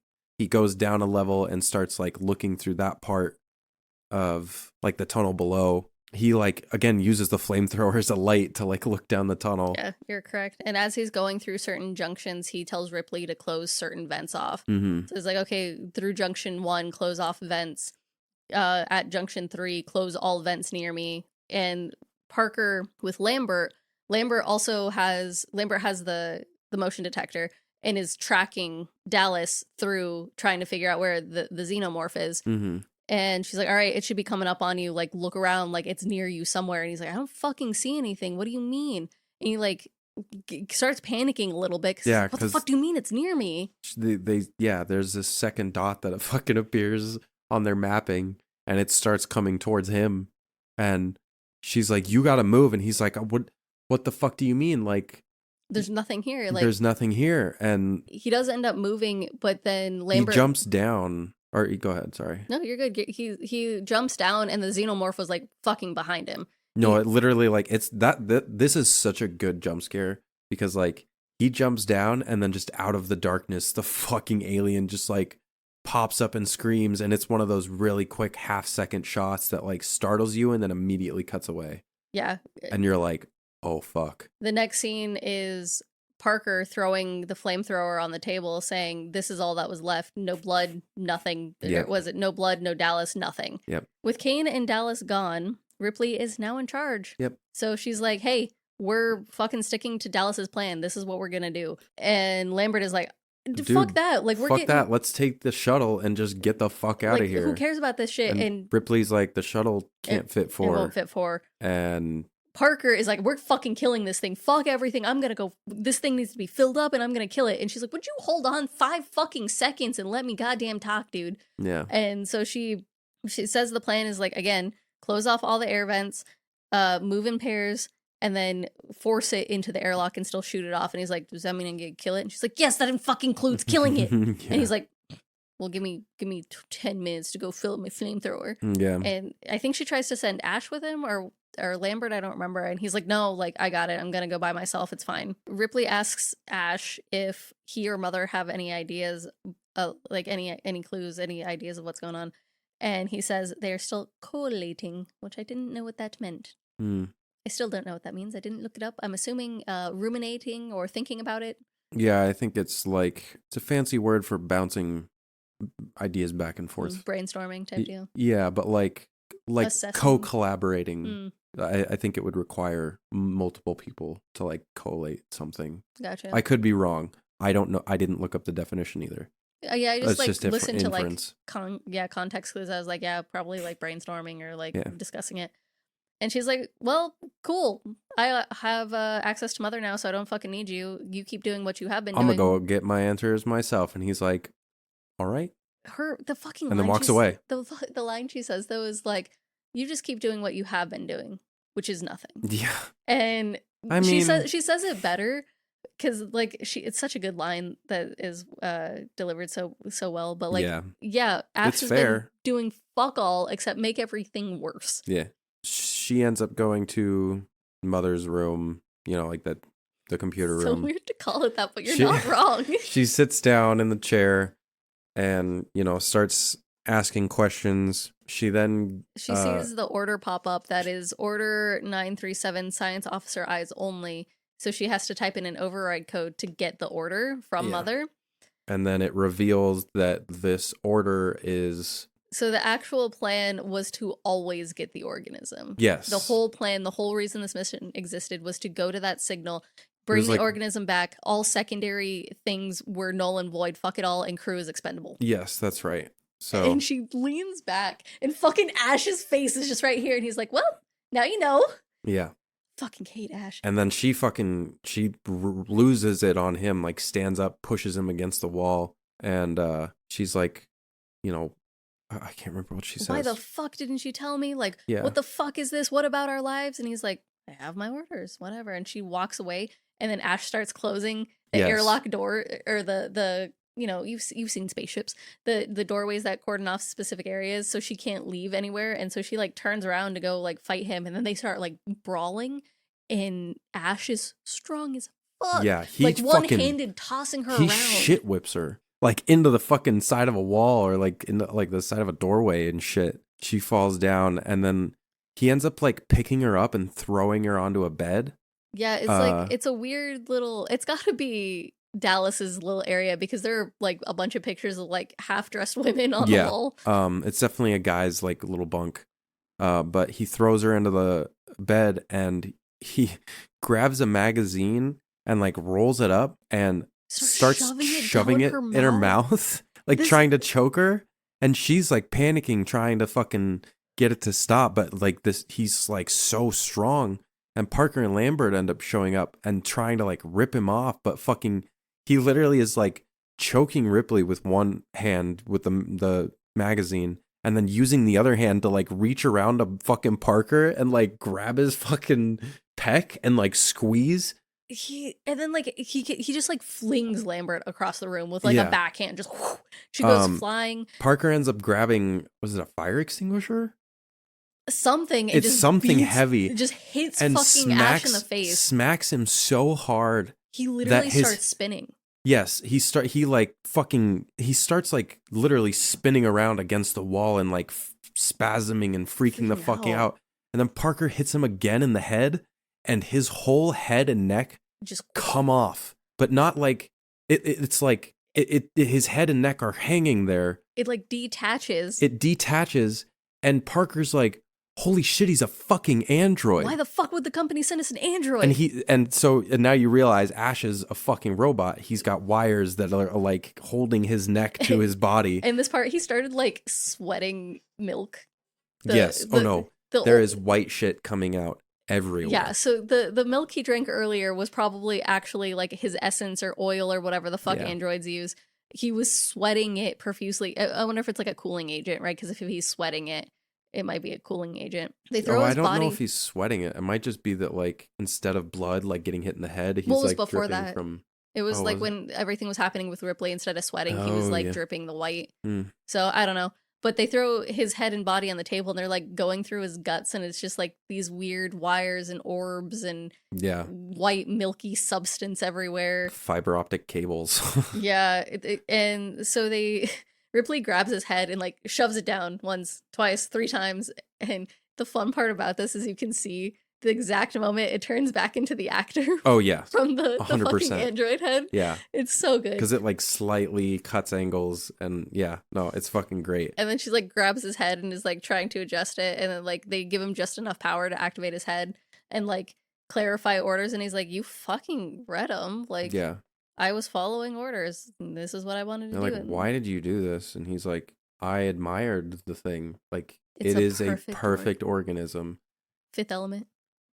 goes down a level and starts like looking through that part of like the tunnel below. He like again uses the flamethrower as a light to like look down the tunnel.
Yeah, you're correct. And as he's going through certain junctions, he tells Ripley to close certain vents off. So it's like, okay, through junction 1, close off vents. At junction 3, close all vents near me. And Parker with Lambert has the motion detector and is tracking Dallas through trying to figure out where the xenomorph is. And she's like, all right, it should be coming up on you. Like, look around, like it's near you somewhere. And he's like, I don't fucking see anything. What do you mean? And he like starts panicking a little bit.
Yeah,
what the fuck do you mean it's near me?
There's this second dot that fucking appears on their mapping, and it starts coming towards him. And she's like, you gotta move. And he's like, what the fuck do you mean? Like,
there's nothing here. Like,
there's nothing here. And
he does end up moving, but then Lambert...
He jumps down. Or go ahead, sorry.
No, you're good. He jumps down, and the xenomorph was like fucking behind him.
No, it literally like it's that this is such a good jump scare because like he jumps down and then just out of the darkness the fucking alien just like pops up and screams, and it's one of those really quick half-second shots that like startles you and then immediately cuts away.
Yeah.
And you're like, "Oh fuck."
The next scene is Parker throwing the flamethrower on the table saying, this is all that was left. No blood, nothing.
Yep.
Was it no blood, no Dallas, nothing?
Yep.
With Kane and Dallas gone, Ripley is now in charge.
Yep.
So she's like, hey, we're fucking sticking to Dallas's plan. This is what we're going to do. And Lambert is like,
Dude,
fuck that. Like,
fuck that. Let's take the shuttle and just get the fuck out of here.
Who cares about this shit?
And Ripley's like, the shuttle can't fit four.
It won't fit four.
And
Parker is like, we're fucking killing this thing. Fuck everything. I'm gonna go. This thing needs to be filled up and I'm gonna kill it. And she's like, would you hold on 5 fucking seconds and let me goddamn talk, dude?
Yeah.
And so she says the plan is like, again, close off all the air vents, move in pairs, and then force it into the airlock and still shoot it off. And he's like, does that mean I'm gonna kill it? And she's like, yes, that fucking includes killing it. Yeah. And he's like, well, give me 10 minutes to go fill up my flamethrower.
Yeah.
And I think she tries to send Ash with him or Lambert, I don't remember. And he's like, no, like, I got it. I'm going to go by myself. It's fine. Ripley asks Ash if he or Mother have any ideas, like any clues, any ideas of what's going on. And he says they're still collating, which I didn't know what that meant. I still don't know what that means. I didn't look it up. I'm assuming ruminating or thinking about it. Yeah,
I think it's like, it's a fancy word for bouncing ideas back and forth.
Brainstorming type deal.
Yeah, but like
Assessing.
co-collaborating. I think it would require multiple people to like collate something.
Gotcha.
I could be wrong. I don't know. I didn't look up the definition either.
Yeah, I just like
just
listened to like
inference.
Context clues. I was like, yeah, probably like brainstorming or like discussing it. And she's like, well, cool. I have access to Mother now, so I don't fucking need you. You keep doing what you have been doing.
I'm gonna go get my answers myself. And he's like, all right.
The fucking
and
line
then walks away.
The line she says though is like, you just keep doing what you have been doing, which is nothing. Yeah. And she says it better because like it's such a good line that is delivered so well. But like Ash has been doing fuck all except make everything worse.
Yeah. She ends up going to Mother's room, you know, like the computer room.
So weird to call it that, but you're not wrong.
She sits down in the chair and, you know, starts asking questions. She
sees the order pop up that is Order 937 Science Officer Eyes Only. So she has to type in an override code to get the order from Mother.
And then it reveals that this order is...
So the actual plan was to always get the organism.
Yes.
The whole plan, the whole reason this mission existed was to go to that signal, bring the organism back. All secondary things were null and void. Fuck it all, and crew is expendable.
Yes, that's right. So
and she leans back, and fucking Ash's face is just right here, and he's like, "Well, now you know."
Yeah.
Fucking hate Ash.
And then she loses it on him, like stands up, pushes him against the wall, and she's like, you know, I can't remember what she says.
Why the fuck didn't you tell me? Like,
Yeah.
what the fuck is this? What about our lives? And he's like, I have my orders, whatever. And she walks away, and then Ash starts closing the airlock door, or the you've seen spaceships, the doorways that cordon off specific areas, so she can't leave anywhere. And so she like turns around to go like fight him, and then they start like brawling, and Ash is strong as fuck.
Yeah, he
like one-handed tossing her around.
He shit whips her like into the fucking side of a wall, or like into like the side of a doorway and shit. She falls down, and then he ends up like picking her up and throwing her onto a bed.
Yeah, it's like it's a weird little. It's got to be Dallas's little area, because there are like a bunch of pictures of like half-dressed women on the wall.
It's definitely a guy's like little bunk. But he throws her into the bed, and he grabs a magazine and like rolls it up and starts shoving it in her mouth, like trying to choke her. And she's like panicking, trying to fucking get it to stop. But like he's like so strong. And Parker and Lambert end up showing up and trying to like rip him off. But fucking, he literally is like choking Ripley with one hand with the magazine, and then using the other hand to like reach around to fucking Parker and like grab his fucking peck and like squeeze.
He just like flings Lambert across the room with like a backhand. Just whoosh, she goes flying.
Parker ends up grabbing, was it a fire extinguisher?
Something.
It's just something heavy.
It just hits and fucking Ash in the face.
Smacks him so hard.
He literally starts spinning.
Yes, he starts like literally spinning around against the wall and like spasming and freaking the fuck out. And then Parker hits him again in the head, and his whole head and neck just come off. But not like it's like his head and neck are hanging there.
It like detaches.
It detaches, and Parker's like, holy shit, he's a fucking android.
Why the fuck would the company send us an android?
And now you realize Ash is a fucking robot. He's got wires that are like holding his neck to his body.
And this part, he started like sweating milk.
Yes. There is white shit coming out everywhere.
Yeah. So the milk he drank earlier was probably actually like his essence or oil or whatever the fuck androids use. He was sweating it profusely. I wonder if it's like a cooling agent, right? Because if he's sweating it, it might be a cooling agent. They throw his body. I don't know
if he's sweating it. It might just be that, like, instead of blood, like getting hit in the head, he's
it was
like
before
dripping
that.
From.
It was like when everything was happening with Ripley. Instead of sweating, he was like dripping the white. So I don't know. But they throw his head and body on the table, and they're like going through his guts, and it's just like these weird wires and orbs and white milky substance everywhere.
Fiber optic cables.
Yeah, and so Ripley grabs his head and like shoves it down once, twice, 3 times. And the fun part about this is you can see the exact moment it turns back into the actor.
Oh yeah,
from the fucking android head.
Yeah,
it's so good
because it like slightly cuts angles, and it's fucking great.
And then she like grabs his head and is like trying to adjust it, and then like they give him just enough power to activate his head and like clarify orders, and he's like, "You fucking read them, like I was following orders. And this is what I wanted to do."
Like, why did you do this? And he's like, I admired the thing. Like, it is a perfect organism.
Fifth Element.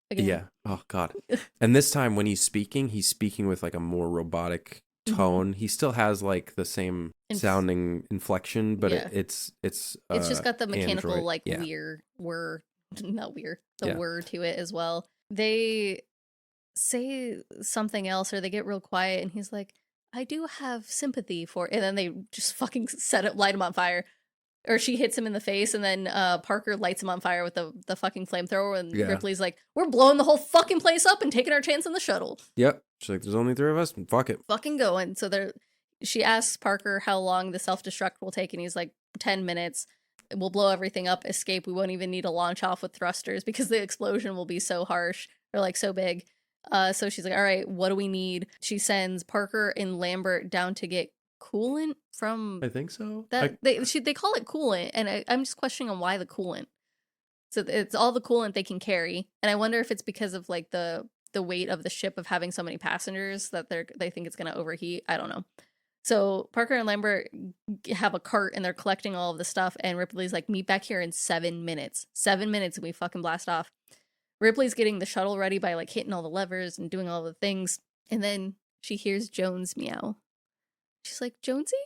Again.
Yeah. Oh God. And this time when he's speaking with like a more robotic tone. He still has like the same sounding inflection, but it's
just got the mechanical
Android.
like word to it as well. They say something else, or they get real quiet, and he's like, I do have sympathy for, and then they just fucking light him on fire. Or she hits him in the face, and then Parker lights him on fire with the fucking flamethrower, and Ripley's like, we're blowing the whole fucking place up and taking our chance on the shuttle.
Yep. She's like, there's only 3 of us, fuck it.
Fucking going. So she asks Parker how long the self-destruct will take, and he's like, 10 minutes. We'll blow everything up, escape. We won't even need to launch off with thrusters because the explosion will be so harsh, or like so big. So she's like, all right, what do we need? She sends Parker and Lambert down to get coolant from,
I think so.
They call it coolant, and I'm just questioning on why the coolant. So it's all the coolant they can carry, and I wonder if it's because of like the weight of the ship of having so many passengers that they think it's gonna overheat. I don't know. So Parker and Lambert have a cart, and they're collecting all of the stuff, and Ripley's like, meet back here in 7 minutes. 7 minutes, and we fucking blast off. Ripley's getting the shuttle ready by like hitting all the levers and doing all the things, and then she hears Jones meow. She's like, Jonesy?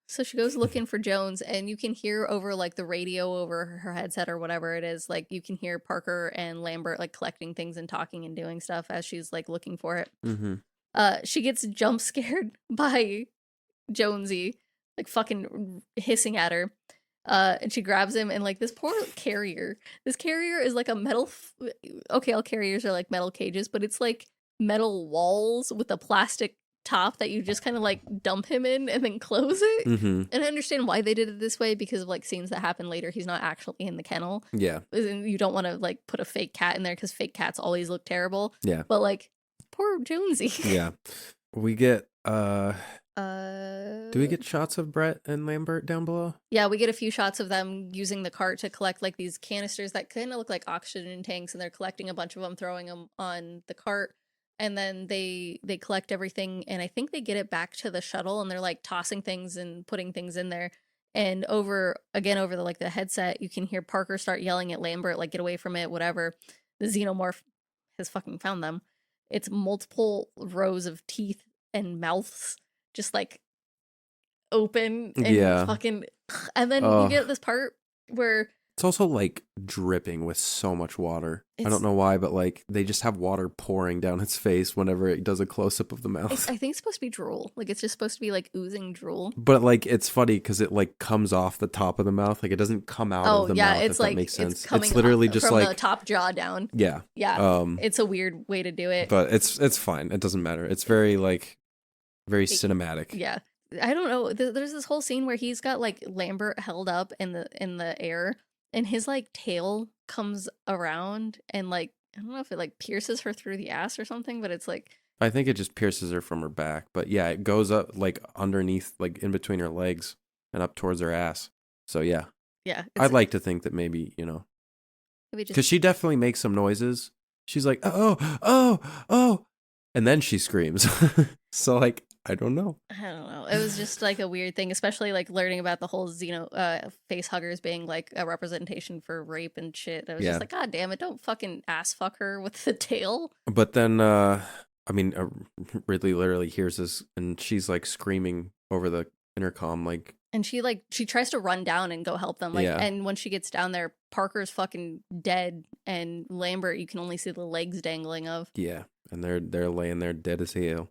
So she goes looking for Jones, and you can hear over like the radio over her headset or whatever it is, like you can hear Parker and Lambert like collecting things and talking and doing stuff as she's like looking for it.
Mm-hmm.
She gets jump scared by Jonesy, like fucking hissing at her. And she grabs him, and like this poor carrier. This carrier is like a metal. Okay, all carriers are like metal cages, but it's like metal walls with a plastic top that you just kind of like dump him in and then close it.
Mm-hmm.
And I understand why they did it this way because of like scenes that happen later. He's not actually in the kennel.
Yeah.
And you don't want to like put a fake cat in there because fake cats always look terrible.
Yeah.
But like poor Jonesy.
Yeah. We get do we get shots of Brett and Lambert down below?
Yeah, we get a few shots of them using the cart to collect like these canisters that kind of look like oxygen tanks, and they're collecting a bunch of them, throwing them on the cart. And then they collect everything, and I think they get it back to the shuttle, and they're like tossing things and putting things in there. And over the headset, you can hear Parker start yelling at Lambert, like, get away from it, whatever. The xenomorph has fucking found them. It's multiple rows of teeth and mouths just like open and fucking. And then you get this part where
it's also like dripping with so much water. I don't know why, but like they just have water pouring down its face whenever it does a close up of the mouth.
I think it's supposed to be drool. Like it's just supposed to be like oozing drool.
But like it's funny because it like comes off the top of the mouth. Like it doesn't come out of the mouth.
It's like
that makes sense.
It's
literally just
from
like
the top jaw down.
Yeah.
Yeah. It's a weird way to do it.
But it's fine. It doesn't matter. It's very cinematic.
Yeah. I don't know. There's this whole scene where he's got like Lambert held up in the air, and his like tail comes around and like I don't know if it like pierces her through the ass or something, but it's like
I think it just pierces her from her back. But yeah, it goes up like underneath, like in between her legs and up towards her ass. So yeah.
Yeah.
I'd like to think that maybe, because she definitely makes some noises. She's like, oh, and then she screams. So like, I don't know.
It was just like a weird thing, especially like learning about the whole face huggers being like a representation for rape and shit. I was just like, God damn it, don't fucking ass fuck her with the tail.
But then, Ridley literally hears this, and she's like screaming over the intercom, like.
And she tries to run down and go help them, and when she gets down there, Parker's fucking dead, and Lambert, you can only see the legs dangling of.
Yeah, and they're laying there dead as hell.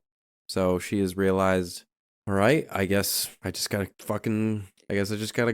So she has realized, all right, I guess I just gotta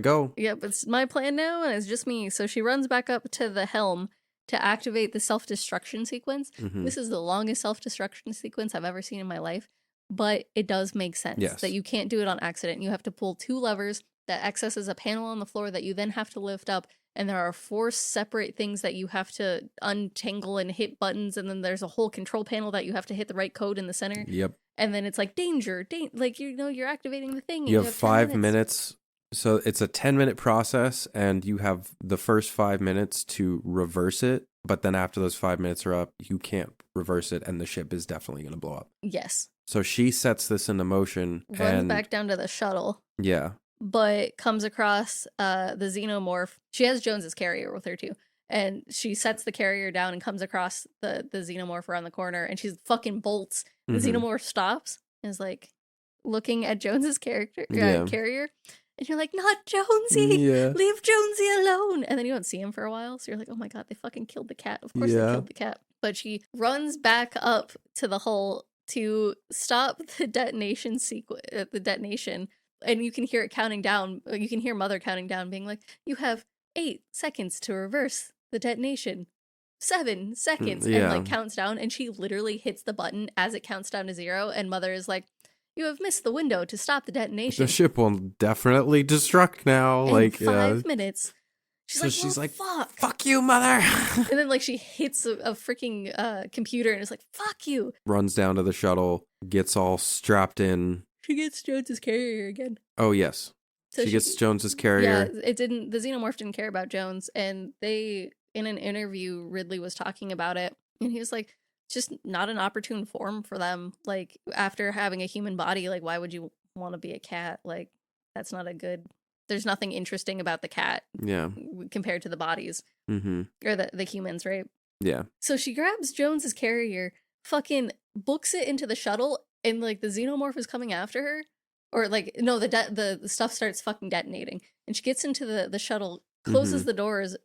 go.
Yep, it's my plan now, and it's just me. So she runs back up to the helm to activate the self-destruction sequence. Mm-hmm. This is the longest self-destruction sequence I've ever seen in my life, but it does make sense that you can't do it on accident. You have to pull two levers that accesses a panel on the floor that you then have to lift up, and there are 4 separate things that you have to untangle and hit buttons, and then there's a whole control panel that you have to hit the right code in the center.
Yep.
And then it's like danger, like you're activating the thing.
You have 5 minutes. So it's a 10-minute process, and you have the first 5 minutes to reverse it. But then after those 5 minutes are up, you can't reverse it, and the ship is definitely going to blow up.
Yes.
So she sets this into motion.
Runs back down to the shuttle.
Yeah.
But comes across the xenomorph. She has Jones's carrier with her too. And she sets the carrier down and comes across the xenomorph around the corner, and she's fucking bolts. The xenomorph stops and is like looking at Jones's carrier. And you're like, not Jonesy. Yeah. Leave Jonesy alone. And then you don't see him for a while. So you're like, oh my God, they fucking killed the cat. Of course they killed the cat. But she runs back up to the hull to stop the detonation And you can hear it counting down. You can hear Mother counting down, being like, you have 8 seconds to reverse the detonation. 7 seconds. And like counts down. And she literally hits the button as it counts down to 0. And Mother is like, you have missed the window to stop the detonation.
The ship will definitely destruct now.
In 5 minutes. She's like,
fuck you, Mother.
And then like she hits a freaking computer and is like, fuck you.
Runs down to the shuttle, gets all strapped in.
She gets Jones's carrier again.
Oh, yes. So she gets Jones's carrier.
Yeah, the xenomorph didn't care about Jones. And in an interview, Ridley was talking about it. And he was like, just not an opportune form for them. Like, after having a human body, like, why would you want to be a cat? Like, that's not there's nothing interesting about the cat.
Yeah.
Compared to the bodies.
Mm-hmm.
Or the humans, right?
Yeah.
So she grabs Jones's carrier, fucking books it into the shuttle, and, like, the xenomorph is coming after her. or like no, the stuff starts fucking detonating, and she gets into the shuttle, closes the doors,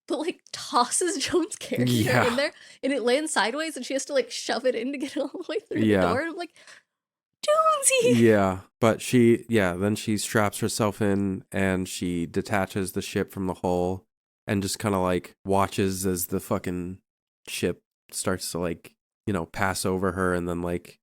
but like tosses Joan's character in there, and it lands sideways, and she has to like shove it in to get it all the way through the door. And I'm like, Jonesy.
Yeah, but then she straps herself in and she detaches the ship from the hull and just kind of like watches as the fucking ship starts to like, pass over her and then like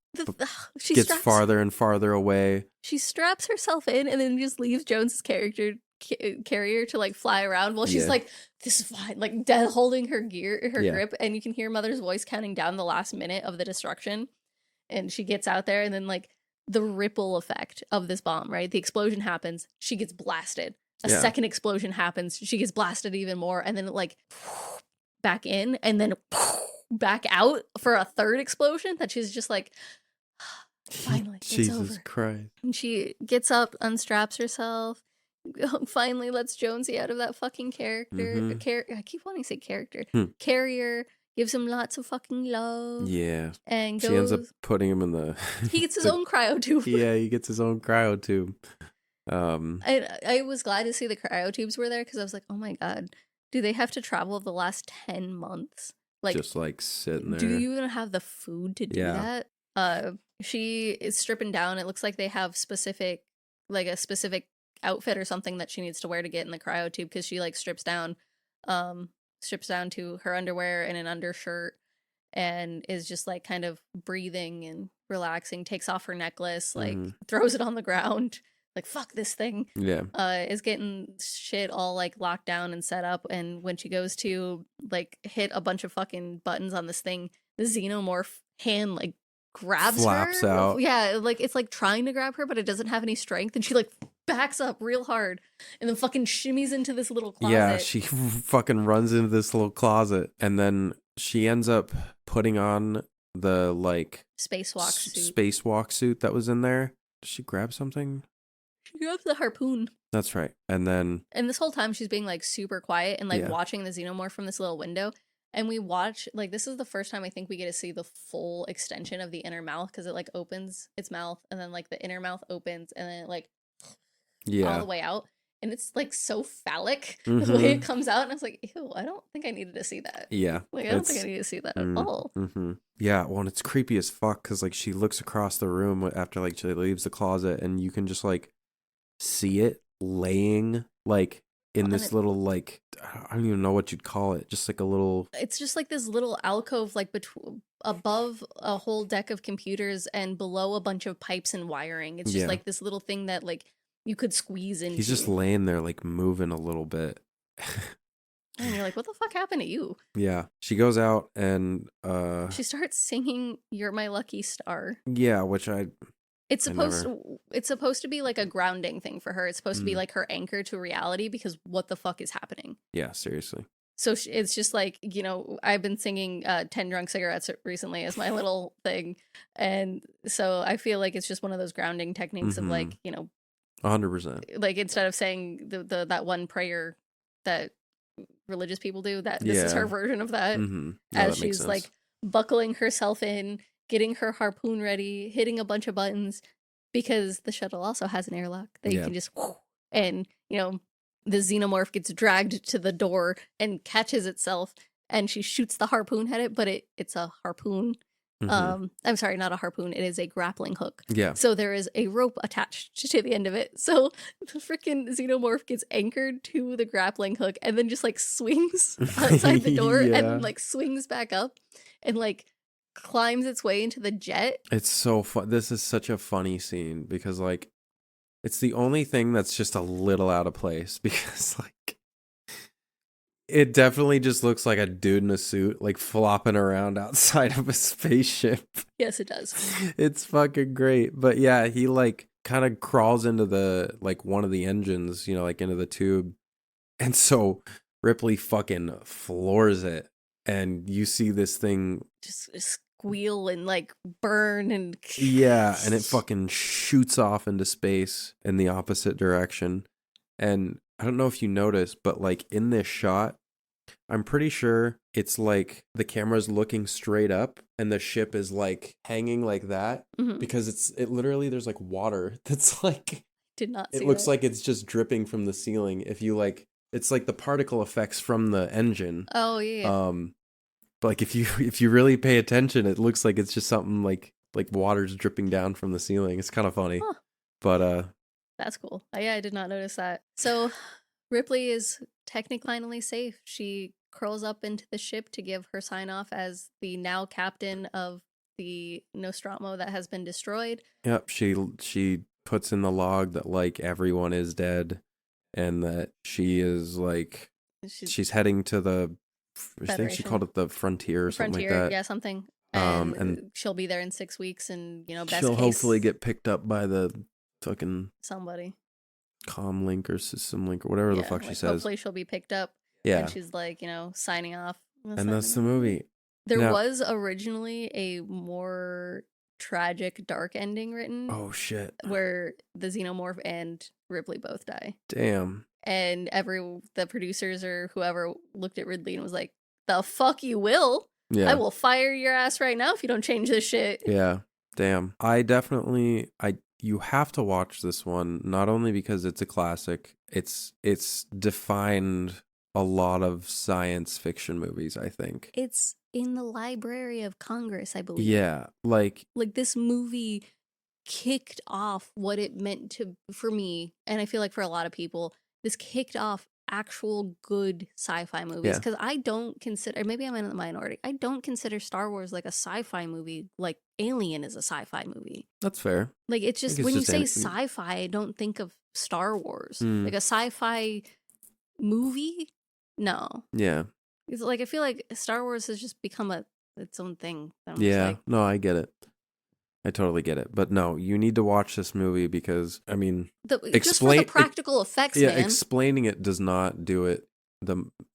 gets farther and farther away.
She straps herself in and then just leaves Jones's carrier to like fly around while she's like, this is fine, like holding her grip, and you can hear Mother's voice counting down the last minute of the destruction. And she gets out there, and then like the ripple effect of this bomb, right? The explosion happens, she gets blasted. A second explosion happens, she gets blasted even more, and then it like back in, and then back out for a third explosion that she's just like, finally,
Jesus
it's over.
Christ.
And she gets up, unstraps herself, finally lets Jonesy out of that fucking character. I keep wanting to say character. Carrier. Gives him lots of fucking love. Yeah. And
she ends up putting him in the...
He gets his own cryo tube.
Yeah, he gets his own cryo tube.
I was glad to see the cryo tubes were there because I was like, oh my God, do they have to travel the last 10 months? Like,
just like sitting there.
Do you even have the food to do that? She is stripping down. It looks like they have a specific outfit or something that she needs to wear to get in the cryo tube because she like strips down to her underwear and an undershirt and is just like kind of breathing and relaxing, takes off her necklace, like throws it on the ground, like fuck this thing. Is getting shit all like locked down and set up, and when she goes to like hit a bunch of fucking buttons on this thing, the xenomorph hand like grabs
flaps
her
out.
Yeah, like it's like trying to grab her but it doesn't have any strength, and she like backs up real hard and then fucking shimmies into this little closet.
Yeah, she fucking runs into this little closet, and then she ends up putting on the like spacewalk suit that was in there. Does she grab something?
She grabs the harpoon.
That's right. And
this whole time she's being like super quiet and like watching the xenomorph from this little window. And we watch, like, this is the first time I think we get to see the full extension of the inner mouth, because it like opens its mouth and then like the inner mouth opens and then it like all the way out, and it's like so phallic the way it comes out, and I was like, ew, I don't think I needed to see that. Like I don't think I need to see that at all.
Yeah, well, and it's creepy as fuck because like she looks across the room after like she leaves the closet, and you can just like see it laying like in this little like, I don't even know what you'd call it, just like a little,
it's just like this little alcove like above a whole deck of computers and below a bunch of pipes and wiring. It's just like this little thing that like you could squeeze into.
He's just laying there like moving a little bit.
And you're like, what the fuck happened to you?
Yeah. She goes out and
she starts singing You're My Lucky Star.
Yeah, which
it's supposed to be like a grounding thing for her. It's supposed to be like her anchor to reality, because what the fuck is happening?
Yeah, seriously.
So it's just like, I've been singing 10 Drunk Cigarettes recently as my little thing. And so I feel like it's just one of those grounding techniques of like,
100%.
Like instead of saying that one prayer that religious people do, that this is her version of that. As she's like buckling herself in, getting her harpoon ready, hitting a bunch of buttons, because the shuttle also has an airlock that you can just, and the xenomorph gets dragged to the door and catches itself, and she shoots the harpoon at it, but it's a harpoon. I'm sorry, not a harpoon. It is a grappling hook. Yeah. So there is a rope attached to the end of it. So the freaking xenomorph gets anchored to the grappling hook and then just like swings outside the door and like swings back up and like climbs its way into the jet.
It's so fun. This is such a funny scene because like it's the only thing that's just a little out of place, because like it definitely just looks like a dude in a suit, like flopping around outside of a spaceship.
Yes, it does.
It's fucking great. But yeah, he like kind of crawls into the, like one of the engines, like into the tube. And so Ripley fucking floors it. And you see this thing
just squeal and like burn and.
Yeah. And it fucking shoots off into space in the opposite direction. And I don't know if you noticed, but like in this shot, I'm pretty sure it's like the camera's looking straight up and the ship is like hanging like that because it literally there's like water that's like
did not see
it looks
that.
like it's just dripping from the ceiling if you like it's like the particle effects from the engine.
Oh yeah.
But like if you really pay attention, it looks like it's just something like water's dripping down from the ceiling. It's kind of funny.
Huh.
But
that's cool. Yeah, I did not notice that. So Ripley is technically finally safe. She curls up into the ship to give her sign off as the now captain of the Nostromo that has been destroyed.
Yep, she puts in the log that like everyone is dead and that she is like she's heading to the I think she called it the frontier or something like that.
Yeah, something. And she'll be there in 6 weeks, and best
she'll
case,
hopefully get picked up by the fucking
somebody.
Comm link or system link or whatever the fuck she says.
Hopefully she'll be picked up.
Yeah.
And she's like, signing off.
And that's the movie.
There was originally a more tragic, dark ending written.
Oh, shit.
Where the Xenomorph and Ripley both die.
Damn.
And the producers or whoever looked at Ridley and was like, the fuck you will? Yeah. I will fire your ass right now if you don't change this shit.
Yeah. Damn. You have to watch this one, not only because it's a classic, it's defined a lot of science fiction movies, I think.
It's in the Library of Congress, I believe.
Yeah, like
this movie kicked off what it meant for me, and I feel like for a lot of people, this kicked off actual good sci-fi movies, because I don't consider, maybe I'm in the minority, I don't consider Star Wars like a sci-fi movie like Alien is a sci-fi movie.
That's fair.
Like it's just when you say sci-fi, I don't think of Star Wars. Like a sci-fi movie? No.
Yeah.
It's like I feel like Star Wars has just become its own thing.
Yeah. No, I get it. I totally get it. But no, you need to watch this movie because, I mean,
just for the practical effects, man.
Explaining it does not do it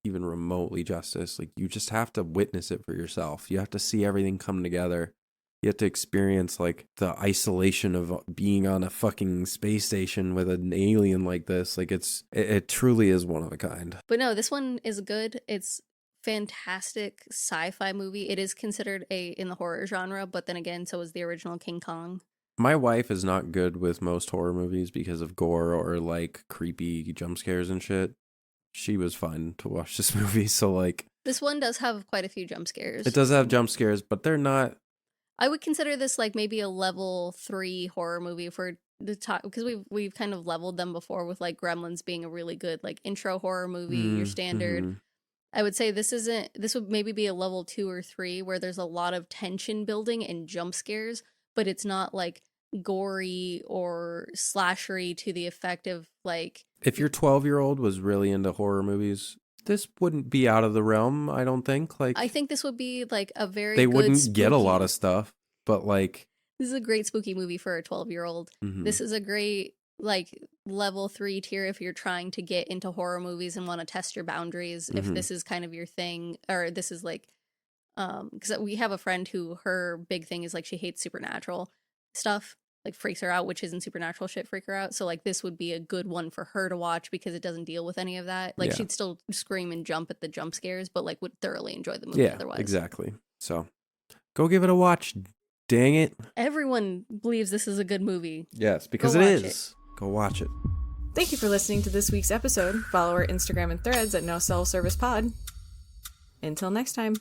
even remotely justice. Like, you just have to witness it for yourself. You have to see everything come together. You have to experience, like, the isolation of being on a fucking space station with an alien like this. Like, it truly is one of a kind.
But no, this one is good. It's fantastic sci-fi movie. It is considered in the horror genre, but then again, so is the original King Kong.
My wife is not good with most horror movies because of gore or like creepy jump scares and shit. She was fun to watch this movie, so like
this one does have quite a few jump scares.
It does have jump scares, but they're not.
I would consider this like maybe a level 3 horror movie for the top, because we've kind of leveled them before with like Gremlins being a really good like intro horror movie, your standard. Mm-hmm. I would say this would maybe be a level 2 or 3 where there's a lot of tension building and jump scares, but it's not like gory or slashery to the effect of like.
If your 12-year-old was really into horror movies, this wouldn't be out of the realm, I don't think. Like,
I think this would be like a very
They
good
wouldn't get a lot of stuff, but like.
This is a great spooky movie for a 12-year-old. Mm-hmm. This is a great like level 3 tier if you're trying to get into horror movies and want to test your boundaries. Mm-hmm. If this is kind of your thing, or this is like because we have a friend who her big thing is like she hates supernatural stuff, like freaks her out, witches and supernatural shit freak her out. So like this would be a good one for her to watch because it doesn't deal with any of that. Like she'd still scream and jump at the jump scares, but like would thoroughly enjoy the movie otherwise.
Exactly. So go give it a watch. Dang it.
Everyone believes this is a good movie.
Yes, because it is. Go watch it.
Thank you for listening to this week's episode. Follow our Instagram and threads at No Self Service Pod. Until next time.